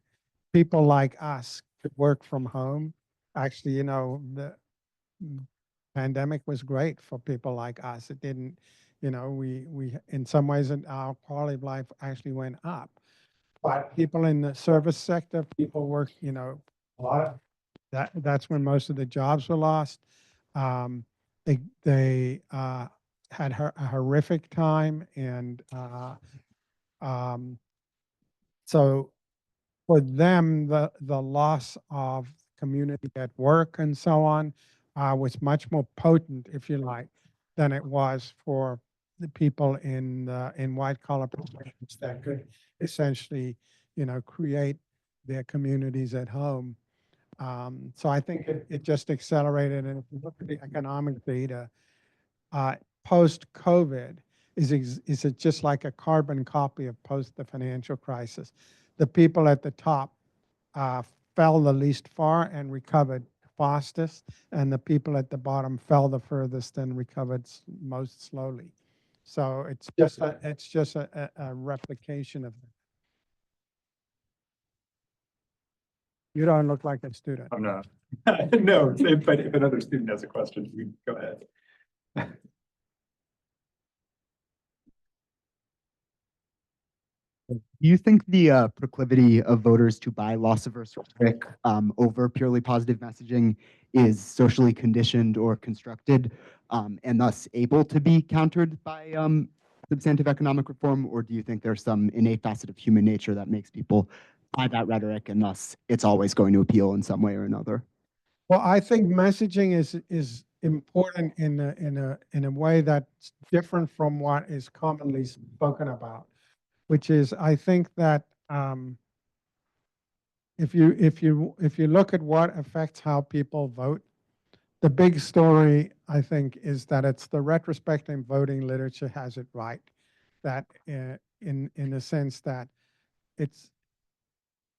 people like us could work from home. Actually, the pandemic was great for people like us. It didn't, we in some ways our quality of life actually went up. But people in the service sector, people work, a lot of that's when most of the jobs were lost. They had a horrific time, and so for them, the loss of community at work and so on was much more potent, if you like, than it was for the people in white collar professions that could essentially, create their communities at home. So I think it just accelerated. And if you look at the economic data, post-COVID is it just like a carbon copy of post the financial crisis. The people at the top fell the least far and recovered fastest, and the people at the bottom fell the furthest and recovered most slowly. So it's just a replication of that. You don't look like a student. I'm not. No, if another student has a question, you go ahead. Do you think the proclivity of voters to buy loss-averse rhetoric over purely positive messaging is socially conditioned or constructed, and thus able to be countered by substantive economic reform, or do you think there's some innate facet of human nature that makes people buy that rhetoric, and thus it's always going to appeal in some way or another? Well, I think messaging is important in a way that's different from what is commonly spoken about, which is I think that if you look at what affects how people vote, the big story I think is that it's the retrospective voting literature has it right, that in the sense that it's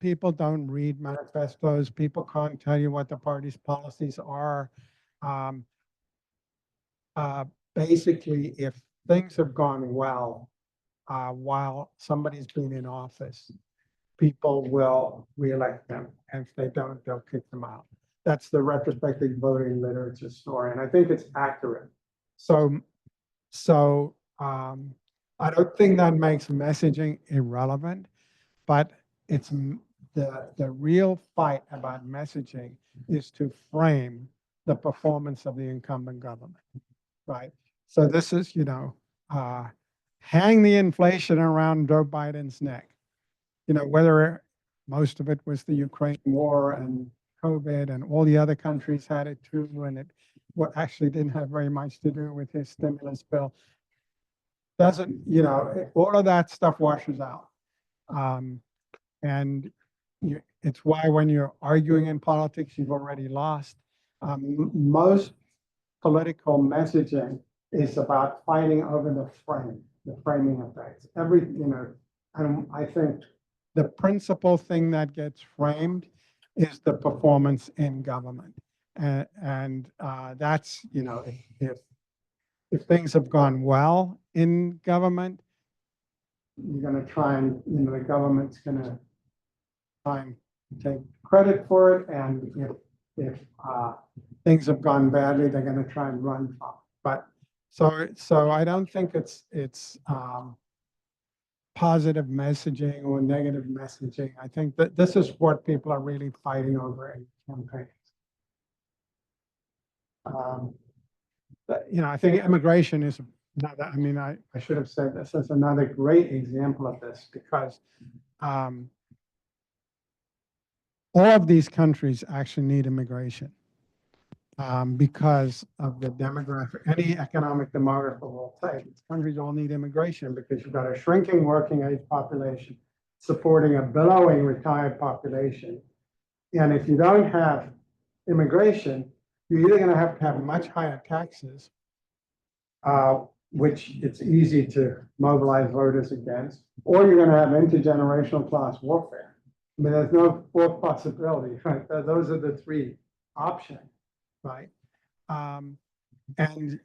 people don't read manifestos. People can't tell you what the party's policies are. Basically, if things have gone well while somebody's been in office, people will reelect them. And if they don't, they'll kick them out. That's the retrospective voting literature story. And I think it's accurate. So I don't think that makes messaging irrelevant, but it's the real fight about messaging is to frame the performance of the incumbent government, right? So this is, hang the inflation around Joe Biden's neck. Whether most of it was the Ukraine war and COVID and all the other countries had it too, and it actually didn't have very much to do with his stimulus bill. Doesn't, all of that stuff washes out. And it's why when you're arguing in politics, you've already lost. Most political messaging is about fighting over the framing effects. And I think the principal thing that gets framed is the performance in government. And that's, if things have gone well in government, you're going to try and, the government's going to try and take credit for it. And if things have gone badly, they're going to try and run from it. But so I don't think it's positive messaging or negative messaging. I think that this is what people are really fighting over in campaigns. But, I think immigration is another, I should have said this is another great example of this, because all of these countries actually need immigration because of the demographic, any economic demographer will take. These countries all need immigration because you've got a shrinking working age population supporting a billowing retired population. And if you don't have immigration, you're either going to have much higher taxes, which it's easy to mobilize voters against, or you're going to have intergenerational class warfare. There's no fourth possibility, right? Those are the three options, right? And,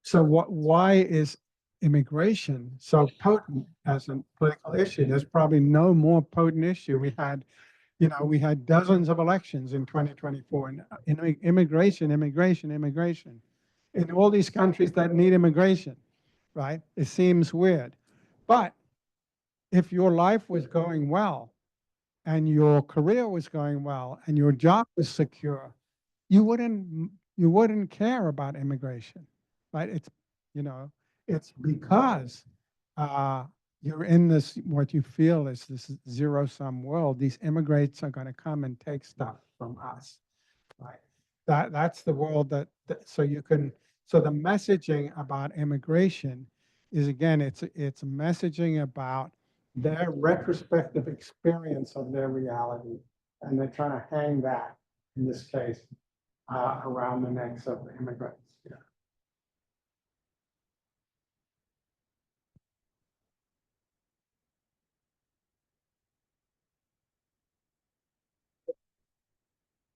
so why is immigration so potent as a political issue? There's probably no more potent issue. We had dozens of elections in 2024, and immigration in all these countries that need immigration, right? It seems weird. But if your life was going well and your career was going well and your job was secure, you wouldn't care about immigration, right? It's because you're in this, what you feel is this zero-sum world. These immigrants are going to come and take stuff from us, right? That's the world so the messaging about immigration is, again, it's messaging about their retrospective experience of their reality, and they're trying to hang that, in this case, around the necks of the immigrants. Yeah.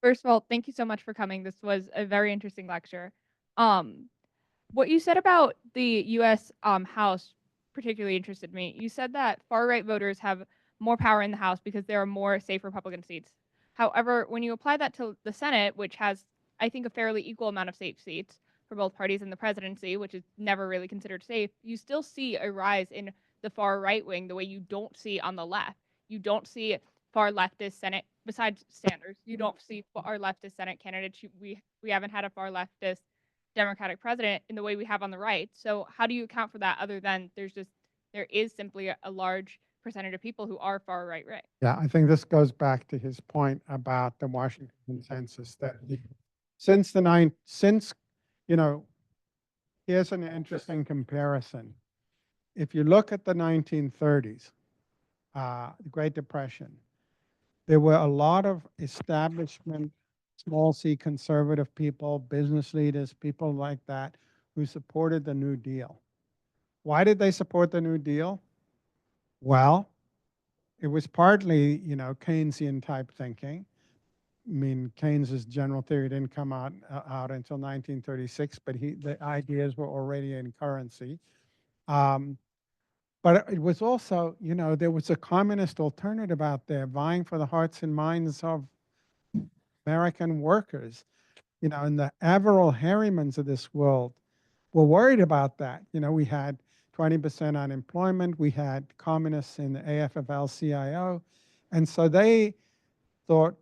First of all, thank you so much for coming. This was a very interesting lecture. What you said about the US House particularly interested me. You said that far-right voters have more power in the House because there are more safe Republican seats. However, when you apply that to the Senate, which has, I think, a fairly equal amount of safe seats for both parties in the presidency, which is never really considered safe, you still see a rise in the far right wing the way you don't see on the left. You don't see far leftist Senate, besides Sanders, you don't see far leftist Senate candidates. We haven't had a far leftist Democratic president in the way we have on the right. So how do you account for that other than there is simply a large percentage of people who are far right? Yeah, I think this goes back to his point about the Washington consensus that here's an interesting comparison. If you look at the 1930s, the Great Depression, there were a lot of establishment, small c conservative people, business leaders, people like that, who supported the New Deal. Why did they support the New Deal? Well, it was partly, Keynesian type thinking. Keynes's general theory didn't come out until 1936, but the ideas were already in currency. But it was also, there was a communist alternative out there vying for the hearts and minds of American workers. And the Averell Harrimans of this world were worried about that. We had 20% unemployment. We had communists in the AFL-CIO. And so they thought,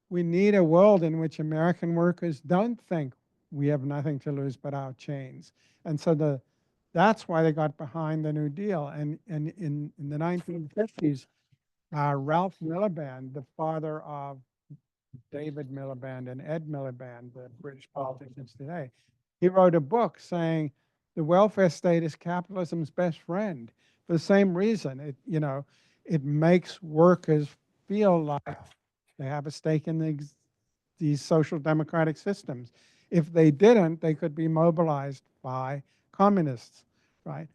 we need a world in which American workers don't think we have nothing to lose but our chains. And so that's why they got behind the New Deal. And in the 1950s, Ralph Miliband, the father of David Miliband and Ed Miliband, the British politicians today, he wrote a book saying the welfare state is capitalism's best friend. For the same reason, it makes workers feel like they have a stake in these social democratic systems. If they didn't, they could be mobilized by communists, right?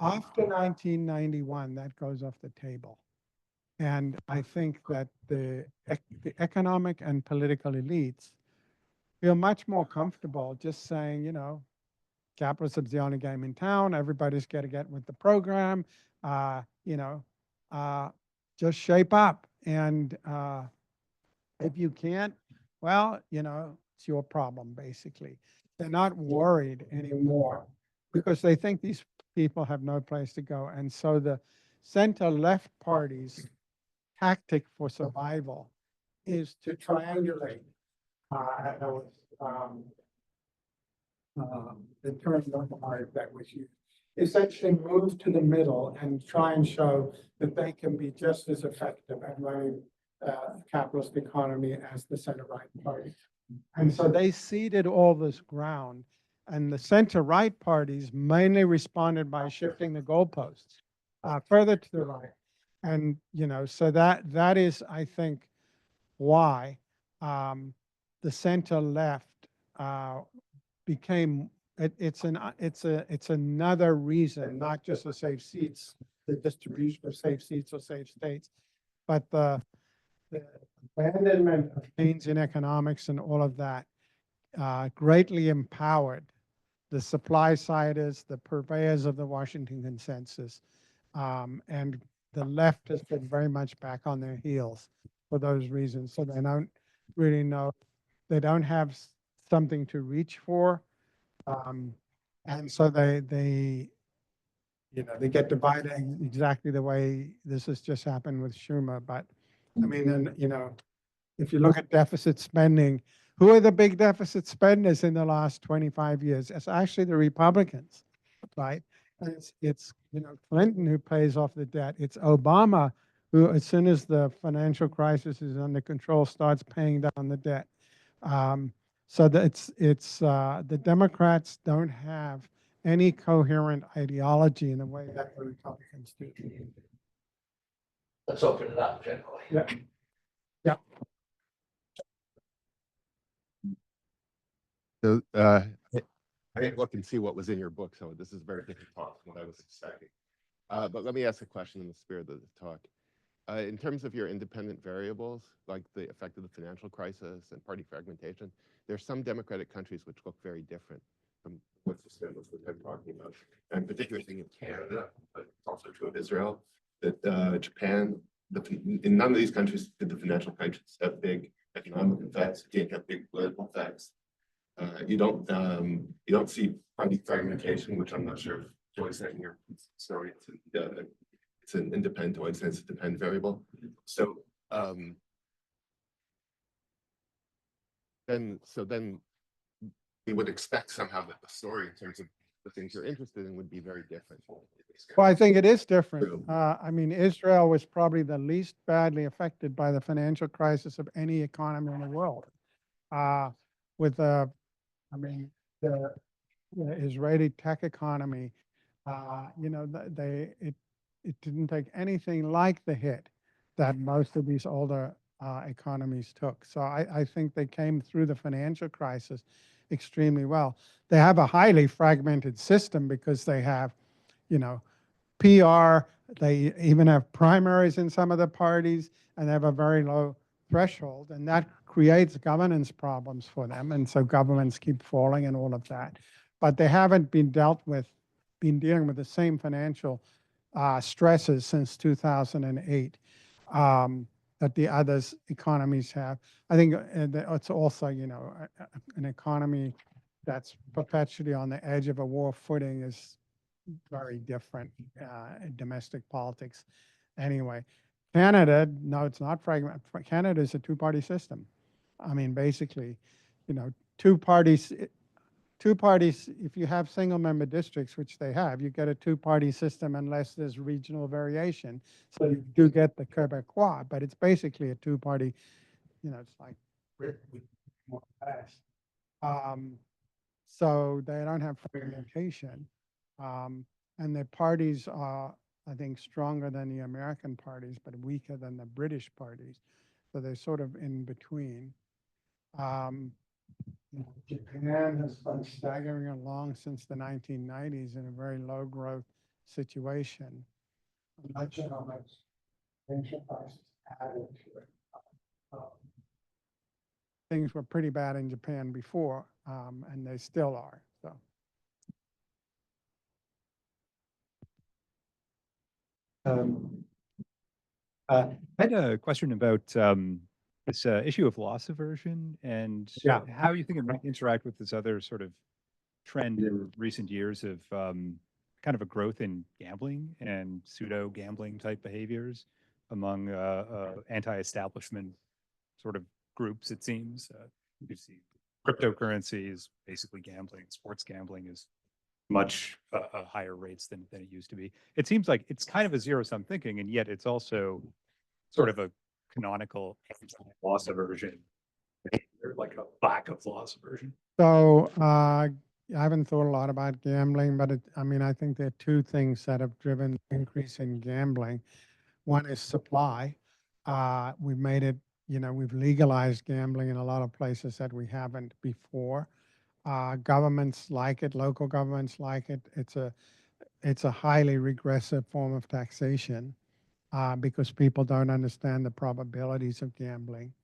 After 1991, that goes off the table. And I think that the economic and political elites feel much more comfortable just saying, capitalism's the only game in town. Everybody's got to get with the program. Uh, you know, just shape up. And if you can't, well, it's your problem, basically. They're not worried anymore because they think these people have no place to go. And so the center-left parties' tactic for survival is to triangulate. That was the term that was used. Essentially move to the middle and try and show that they can be just as effective at running a capitalist economy as the center-right party. And so they ceded all this ground, and the center-right parties mainly responded by shifting the goalposts further to the right. And, so that is, I think, why the center-left became, it's another reason, not just the safe seats, the distribution of safe seats or safe states, but the abandonment of Keynesian economics and all of that greatly empowered the supply siders, the purveyors of the Washington consensus, and the left has been very much back on their heels for those reasons. So they don't really know, they don't have something to reach for. And so they get divided exactly the way this has just happened with Schumer. But I mean, and, if you look at deficit spending, who are the big deficit spenders in the last 25 years? It's actually the Republicans, right? And it's Clinton who pays off the debt. It's Obama who, as soon as the financial crisis is under control, starts paying down the debt. So that it's the Democrats don't have any coherent ideology in the way that the Republicans do. Let's open it up generally. Yeah. Yeah. So I didn't look and see what was in your book, so this is very different talk from what I was expecting. But let me ask a question in the spirit of the talk. In terms of your independent variables, like the effect of the financial crisis and party fragmentation, there are some democratic countries which look very different from what the symbols that I'm talking about. I'm particularly thinking of Canada, but it's also true of Israel, that Japan, in none of these countries did the financial crisis have big economic effects, it didn't have big political effects. You don't see party fragmentation, which I'm not sure if Joyce said in your story. It's an independent, or it's a dependent variable. So then we would expect somehow that the story in terms of the things you're interested in would be very different. Well, I think it is different. I mean, Israel was probably the least badly affected by the financial crisis of any economy in the world. With the Israeli tech economy, it didn't take anything like the hit that most of these older economies took. So I think they came through the financial crisis extremely well. They have a highly fragmented system because they have, PR, they even have primaries in some of the parties, and they have a very low threshold, and that creates governance problems for them. And so governments keep falling and all of that. But they haven't been dealing with the same financial stresses since 2008 that the others economies have. I think it's also, an economy that's perpetually on the edge of a war footing is very different in domestic politics. Anyway, Canada, no, it's not fragmented. Canada is a two-party system. I mean, basically, two parties, if you have single member districts, which they have, you get a two-party system unless there's regional variation. So you do get the Quebecois, but it's basically a two-party, it's like more or less. So they don't have fragmentation. And the parties are, I think, stronger than the American parties, but weaker than the British parties. So they're sort of in between. Japan has been staggering along since the 1990s in a very low growth situation. I'm not sure how much venture prices added to it. Um, Things were pretty bad in Japan before, and they still are. So. I had a question about this issue of loss aversion and Yeah. how you think it might interact with this other sort of trend in recent years of kind of a growth in gambling and pseudo gambling type behaviors among anti-establishment sort of groups, it seems. You see cryptocurrency is basically gambling. Sports gambling is much higher rates than it used to be. It seems like it's kind of a zero-sum thinking, and yet it's also sort of a canonical loss aversion, or like a lack of loss aversion. So I haven't thought a lot about gambling, but I mean, I think there are two things that have driven the increase in gambling. One is supply. We've made it, we've legalized gambling in a lot of places that we haven't before. Governments like it, local governments like it. It's a highly regressive form of taxation because people don't understand the probabilities of gambling.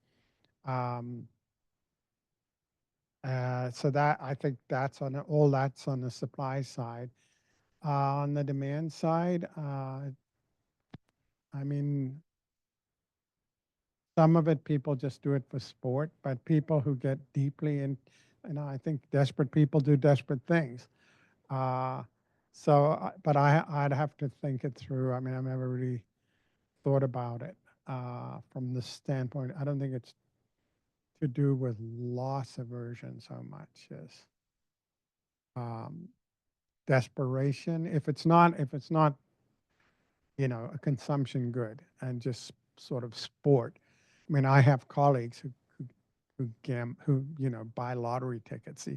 So that I think that's all that's on the supply side. On the demand side, I mean, some of it people just do it for sport, but people who get deeply in, I think desperate people do desperate things. But I'd have to think it through. I mean, I've never really thought about it from the standpoint. I don't think it's to do with loss aversion so much as desperation. If it's not, a consumption good and just sort of sport. I mean, I have colleagues who buy lottery tickets,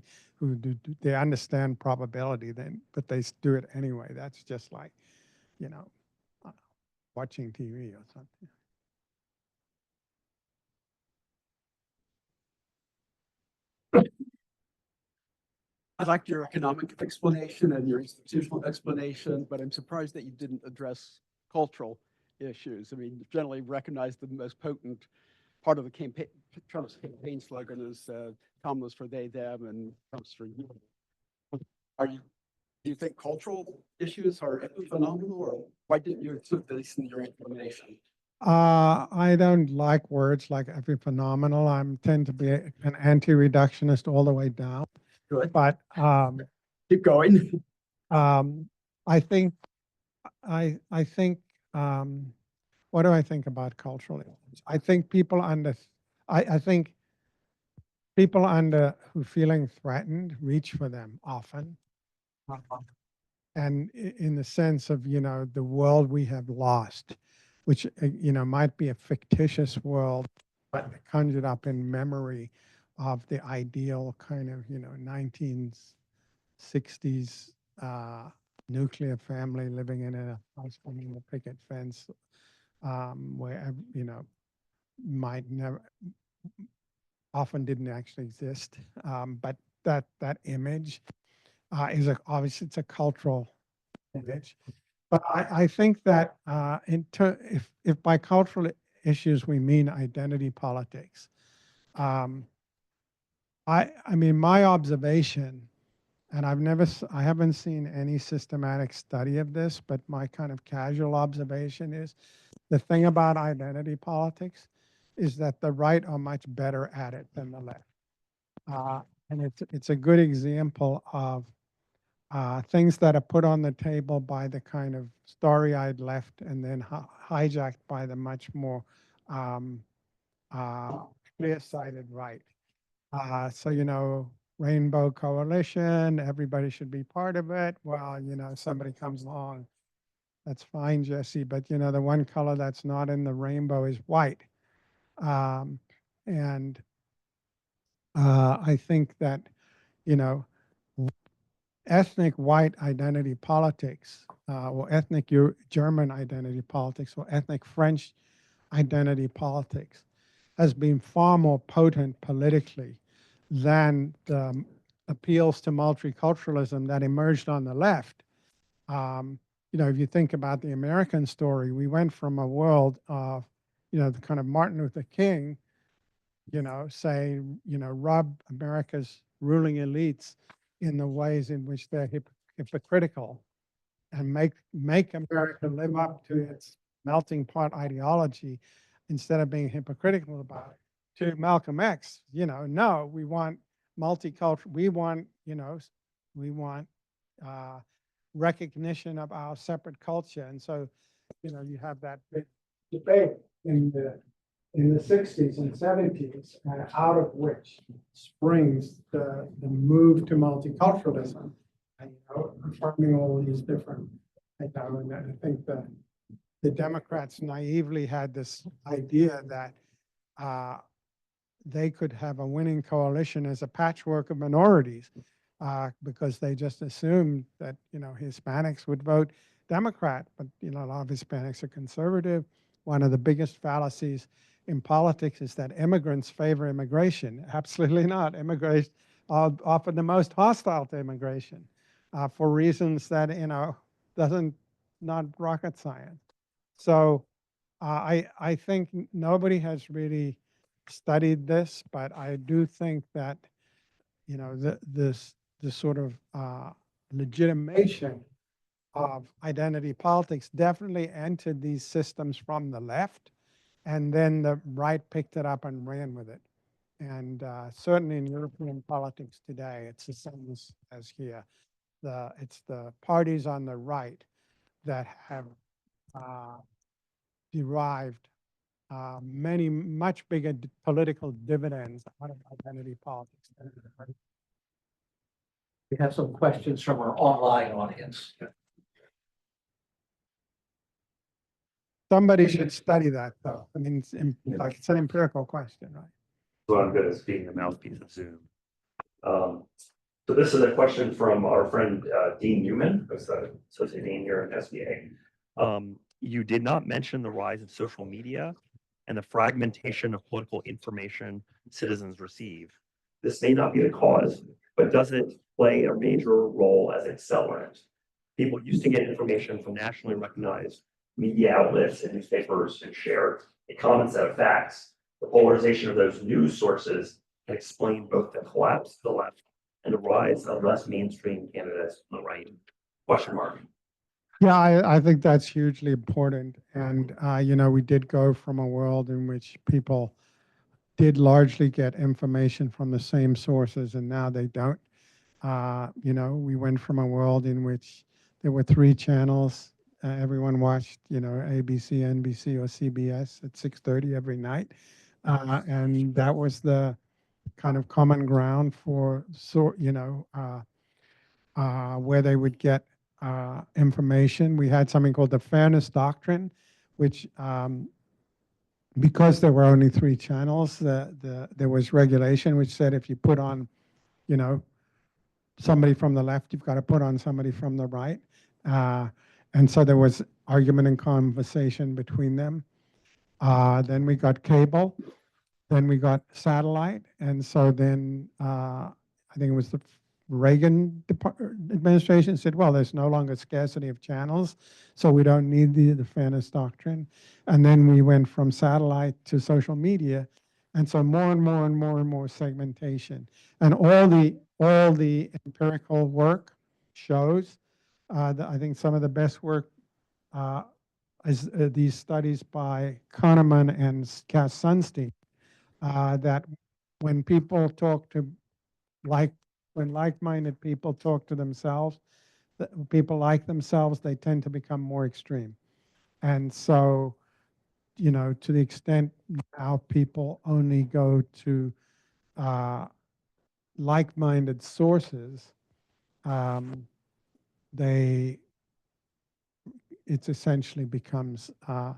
they understand probability but they do it anyway. That's just like, watching TV or something. I liked your economic explanation and your institutional explanation, but I'm surprised that you didn't address cultural issues. I mean, generally recognized the most potent part of the campaign. Trump's campaign slogan is "Come was for they, them, and Trump's for you." Do you think cultural issues are phenomenal, or why didn't you include this in your explanation? I don't like words like epiphenomenal. I tend to be an anti-reductionist all the way down. Good. But Keep going. I think what do I think about cultural issues? I think I think people who feeling threatened reach for them often. And in the sense of, the world we have lost, which, might be a fictitious world, but conjured up in memory of the ideal kind of, 1960s nuclear family living in a house behind a picket fence, where, might never, often didn't actually exist. But that image obviously it's a cultural image. But I think that if by cultural issues we mean identity politics, I mean, my observation, and I haven't seen any systematic study of this, but my kind of casual observation is the thing about identity politics is that the right are much better at it than the left. And it's a good example of things that are put on the table by the kind of starry-eyed left and then hijacked by the much more clear-sighted right. So, Rainbow Coalition, everybody should be part of it. Well, somebody comes along, that's fine, Jesse, but the one color that's not in the rainbow is white. And I think that, ethnic white identity politics, or ethnic German identity politics, or ethnic French identity politics has been far more potent politically than the appeals to multiculturalism that emerged on the left. You know, if you think about the American story, we went from a world of, you know, the kind of Martin Luther King, you know, say, you know, rub America's ruling elites in the ways in which they're hypocritical and make America live up to its melting pot ideology instead of being hypocritical about it. To Malcolm X, you know, no, we want multicultural, we want, you know, we want recognition of our separate culture. And so, you know, you have that big debate in the 60s and 70s, out of which springs the move to multiculturalism, and, you know, affirming all these different, you know, and I think the Democrats naively had this idea that they could have a winning coalition as a patchwork of minorities, because they just assumed that, you know, Hispanics would vote Democrat, but, you know, a lot of Hispanics are conservative. One of the biggest fallacies in politics is that immigrants favor immigration. Absolutely not. Immigrants are often the most hostile to immigration for reasons that, you know, not rocket science. So I think nobody has really studied this, but I do think that, you know, this sort of legitimation of identity politics definitely entered these systems from the left, and then the right picked it up and ran with it. And certainly in European politics today, it's the same as here. It's the parties on the right that have derived much bigger political dividends out of identity politics. We have some questions from our online audience. Somebody should study that, though. I mean, like it's an empirical question, right? So I'm good at being the mouthpiece of Zoom. So this is a question from our friend Dean Newman, who's the associate dean here at SBA. You did not mention the rise of social media and the fragmentation of political information citizens receive. This may not be the cause, but does it play a major role as accelerant? People used to get information from nationally recognized media outlets and newspapers and share a common set of facts. The polarization of those news sources can explain both the collapse of the left and the rise of less mainstream candidates on the right. Question mark. Yeah, I think that's hugely important. And, you know, we did go from a world in which people did largely get information from the same sources, and now they don't. You know, we went from a world in which there were 3 channels. Everyone watched, you know, ABC, NBC, or CBS at 6:30 every night. And that was the kind of common ground for, you know, where they would get information. We had something called the fairness doctrine, which because there were only 3 channels, there was regulation which said if you put on, you know, somebody from the left, you've got to put on somebody from the right. And so there was argument and conversation between them. Then we got cable. Then we got satellite. And so then I think it was the Reagan administration said, well, there's no longer scarcity of channels, so we don't need the fairness doctrine. And then we went from satellite to social media. And so more and more and more and more segmentation. And all the empirical work shows, I think some of the best work is these studies by Kahneman and Cass Sunstein, that when people talk to when like-minded people talk to themselves, people like themselves, they tend to become more extreme. And so, you know, to the extent now people only go to like-minded sources, it essentially becomes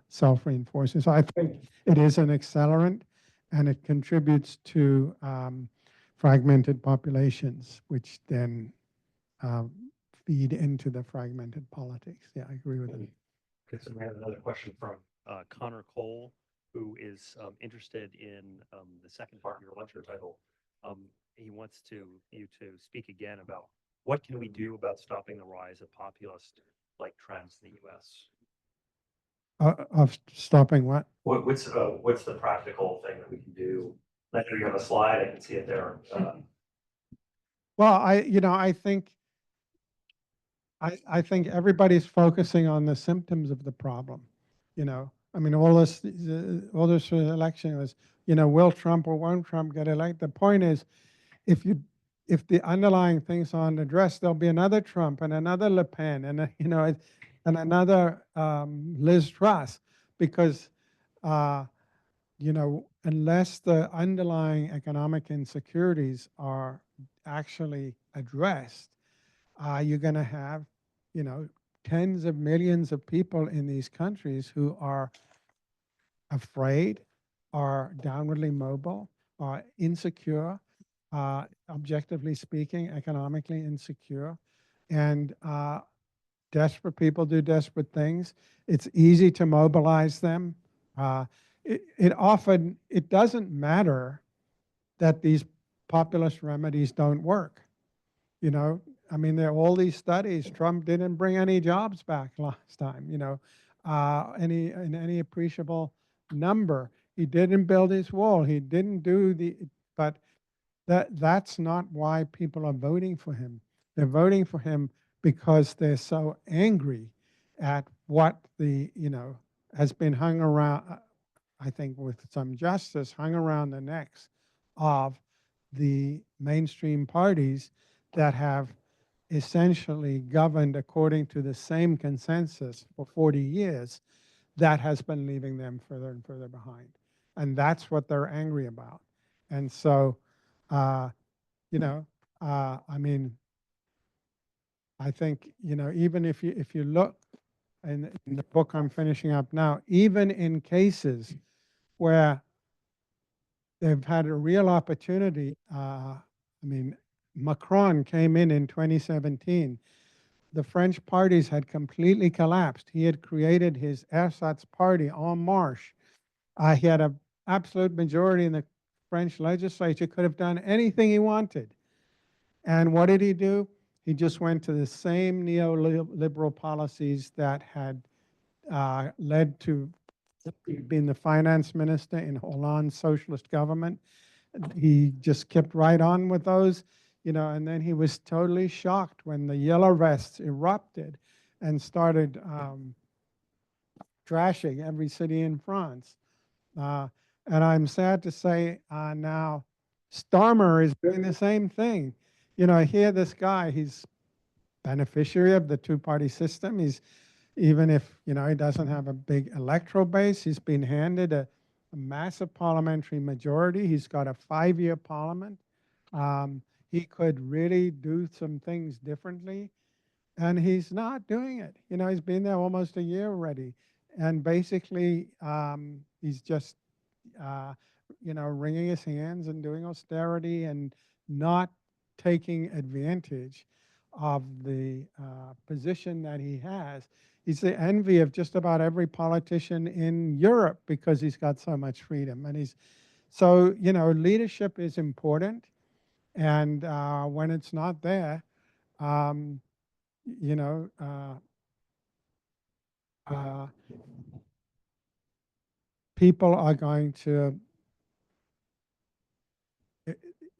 self-reinforcing. So I think it is an accelerant, and it contributes to fragmented populations, which then feed into the fragmented politics. Yeah, I agree with it. Okay, so we have another question from Connor Cole, who is interested in the second part of your lecture title. he wants you to speak again about what can we do about stopping the rise of populist like trends in the US? Of stopping what? What's the practical thing that we can do? I know you have a slide, I can see it there. Well, I think everybody's focusing on the symptoms of the problem. I mean, all this election was, will Trump or won't Trump get elected? The point is, if the underlying things aren't addressed, there'll be another Trump and another Le Pen and and another Liz Truss, because unless the underlying economic insecurities are actually addressed, you're going to have, tens of millions of people in these countries who are afraid, are downwardly mobile, are insecure, objectively speaking, economically insecure, and desperate people do desperate things. It's easy to mobilize them. It doesn't matter that these populist remedies don't work. I mean, there are all these studies. Trump didn't bring any jobs back last time, in any appreciable number. He didn't build his wall. He didn't but that's not why people are voting for him. They're voting for him because they're so angry at what has been hung around, I think with some justice, hung around the necks of the mainstream parties that have essentially governed according to the same consensus for 40 years that has been leaving them further and further behind. And that's what they're angry about. And so, I mean, I think, even if you look in the book I'm finishing up now, even in cases where they've had a real opportunity, I mean, Macron came in 2017. The French parties had completely collapsed. He had created his ersatz party, En Marche. He had an absolute majority in the French legislature, could have done anything he wanted. And what did he do? He just went to the same neoliberal policies that had led to being the finance minister in Hollande's socialist government. He just kept right on with those, and then he was totally shocked when the yellow vests erupted and started trashing every city in France. And I'm sad to say now Starmer is doing the same thing. I hear this guy, he's beneficiary of the two-party system. He's, even if, he doesn't have a big electoral base, he's been handed a massive parliamentary majority. He's got a 5-year parliament. He could really do some things differently, and he's not doing it. He's been there almost a year already. And basically, he's just, wringing his hands and doing austerity and not taking advantage of the position that he has. He's the envy of just about every politician in Europe because he's got so much freedom. And so, leadership is important. And when it's not there, people are going to,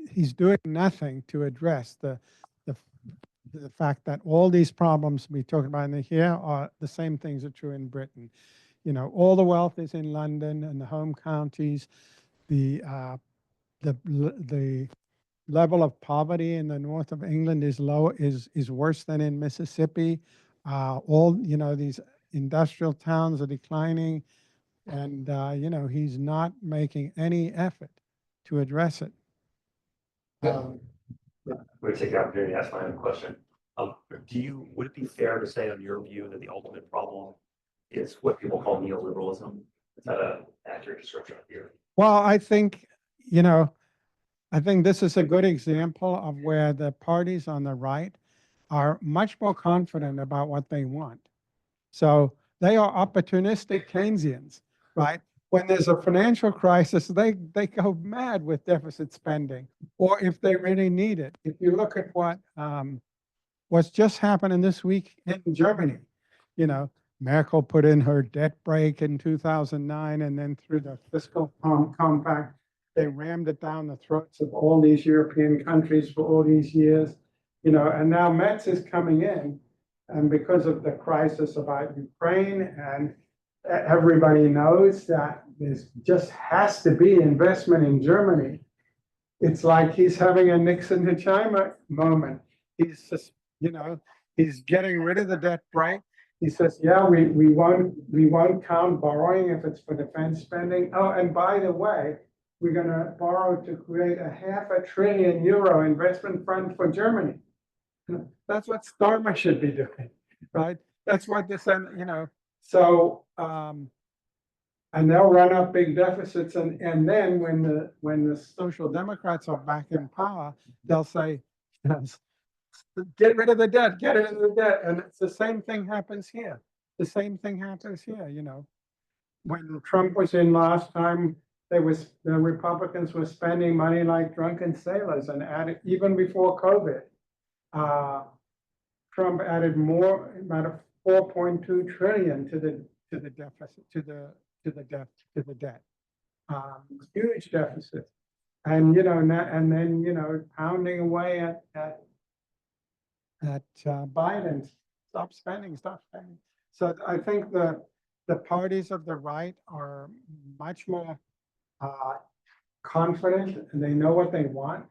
he's doing nothing to address the fact that all these problems we talked about in here are the same things are true in Britain. All the wealth is in London and the home counties. The level of poverty in the north of England is worse than in Mississippi. All these industrial towns are declining, and he's not making any effort to address it. I'm going to take the opportunity to ask my own question. Would it be fair to say, on your view, that the ultimate problem is what people call neoliberalism? Is that an accurate description of your? Well, I think this is a good example of where the parties on the right are much more confident about what they want. So they are opportunistic Keynesians, right? when there's a financial crisis, they go mad with deficit spending, or if they really need it. If you look at what's just happening this week in Germany, you know, Merkel put in her debt brake in 2009, and then through the fiscal compact, they rammed it down the throats of all these European countries for all these years, you know, and now Metz is coming in, and because of the crisis about Ukraine, and everybody knows that there just has to be investment in Germany. It's like he's having a Nixon to China moment. He's just, you know, he's getting rid of the debt brake. He says, yeah, we won't count borrowing if it's for defense spending. Oh, and by the way, we're going to borrow to create a €500 billion investment fund for Germany. That's what Starmer should be doing, right? That's what this, you know, so, and they'll run up big deficits, and then when the Social Democrats are back in power, they'll say, get rid of the debt, get rid of the debt. And it's the same thing happens here. The same thing happens here, you know. When Trump was in last time, the Republicans were spending money like drunken sailors, and even before COVID, Trump added about 4.2 trillion to the deficit, to the debt. Huge deficit. And, you know, and then, you know, pounding away at Biden, stop spending. So I think the parties of the right are much more confident, and they know what they want.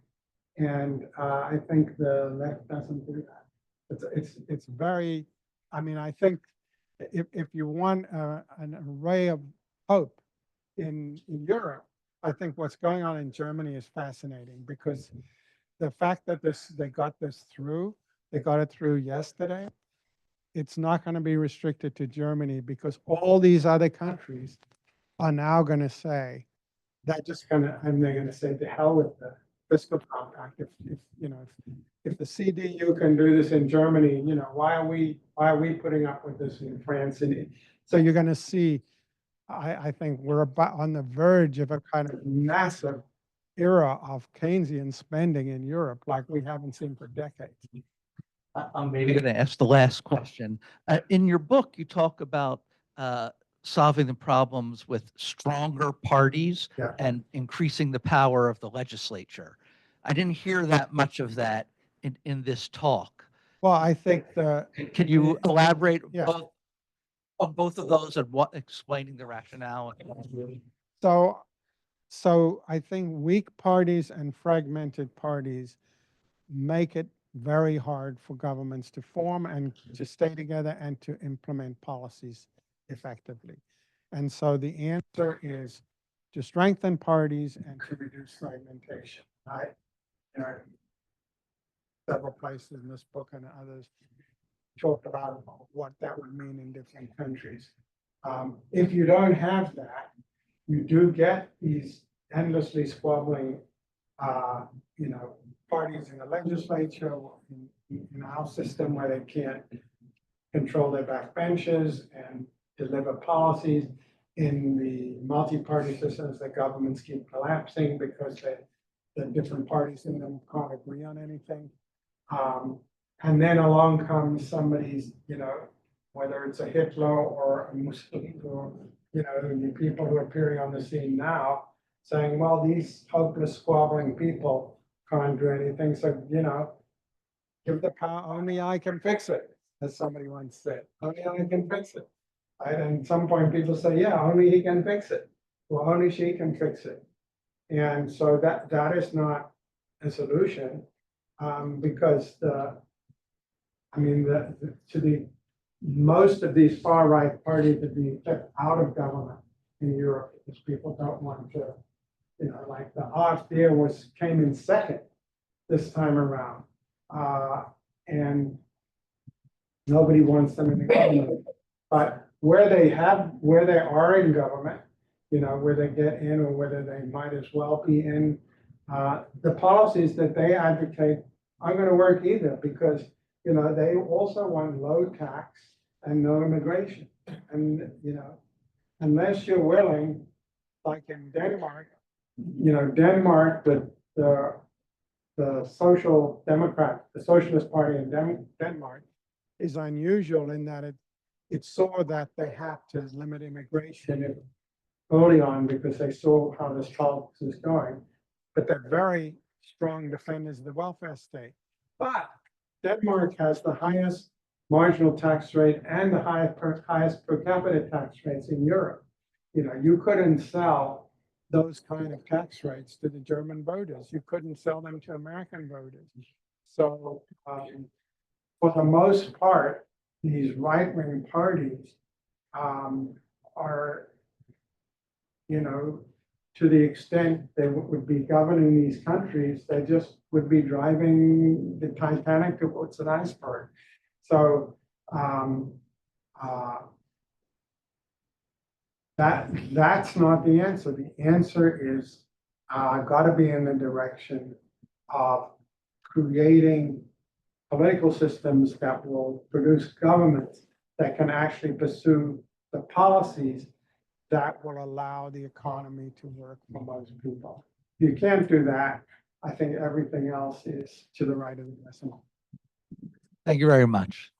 And I think the left doesn't do that. It's very, I mean, I think if you want an array of hope in Europe, I think what's going on in Germany is fascinating, because the fact that they got it through yesterday, it's not going to be restricted to Germany, because all these other countries are now going to say, they're going to say, to hell with the fiscal compact. If you know, if the CDU can do this in Germany, you know, why are we putting up with this in France? And so you're going to see, I think we're about on the verge of a kind of massive era of Keynesian spending in Europe like we haven't seen for decades. I'm maybe going to ask the last question. In your book, you talk about solving the problems with stronger parties and increasing the power of the legislature. I didn't hear that much of that in this talk. Well, I think Can you elaborate on both of those and explaining the rationale? So I think weak parties and fragmented parties make it very hard for governments to form and to stay together and to implement policies effectively. And so the answer is to strengthen parties and to reduce fragmentation. You know, several places in this book and others talked about what that would mean in different countries. If you don't have that, you do get these endlessly squabbling, you know, parties in the legislature, in our system, where they can't control their backbenches and deliver policies. In the multi-party systems, the governments keep collapsing because the different parties in them can't agree on anything. And then along comes somebody's, you know, whether it's a Hitler or a Mussolini, or, you know, the people who are appearing on the scene now, saying, well, these hopeless, squabbling people can't do anything. So, you know, give the power, only I can fix it, as somebody once said. Only I can fix it. Right? And at some point, people say, yeah, only he can fix it. Well, only she can fix it. And so that is not a solution, because most of these far right parties are being kept out of government in Europe because people don't want to, you know, like the AfD came in second this time around, and nobody wants them in the government. But where they are in government, you know, where they get in or whether they might as well be in, the policies that they advocate aren't going to work either, because, you know, they also want low tax and no immigration. And, you know, unless you're willing like in Denmark, Denmark, the Social Democrat, the Socialist Party in Denmark is unusual in that it saw that they had to limit immigration early on because they saw how this politics was going. But they're very strong defenders of the welfare state. But Denmark has the highest marginal tax rate and the highest per capita tax rates in Europe. You couldn't sell those kind of tax rates to the German voters. You couldn't sell them to American voters. So for the most part, these right-wing parties are, to the extent they would be governing these countries, they just would be driving the Titanic towards an iceberg. So that's not the answer. The answer is got to be in the direction of creating political systems that will produce governments that can actually pursue the policies that will allow the economy to work for most people. If you can't do that, I think everything else is to the right of the decimal. Thank you very much.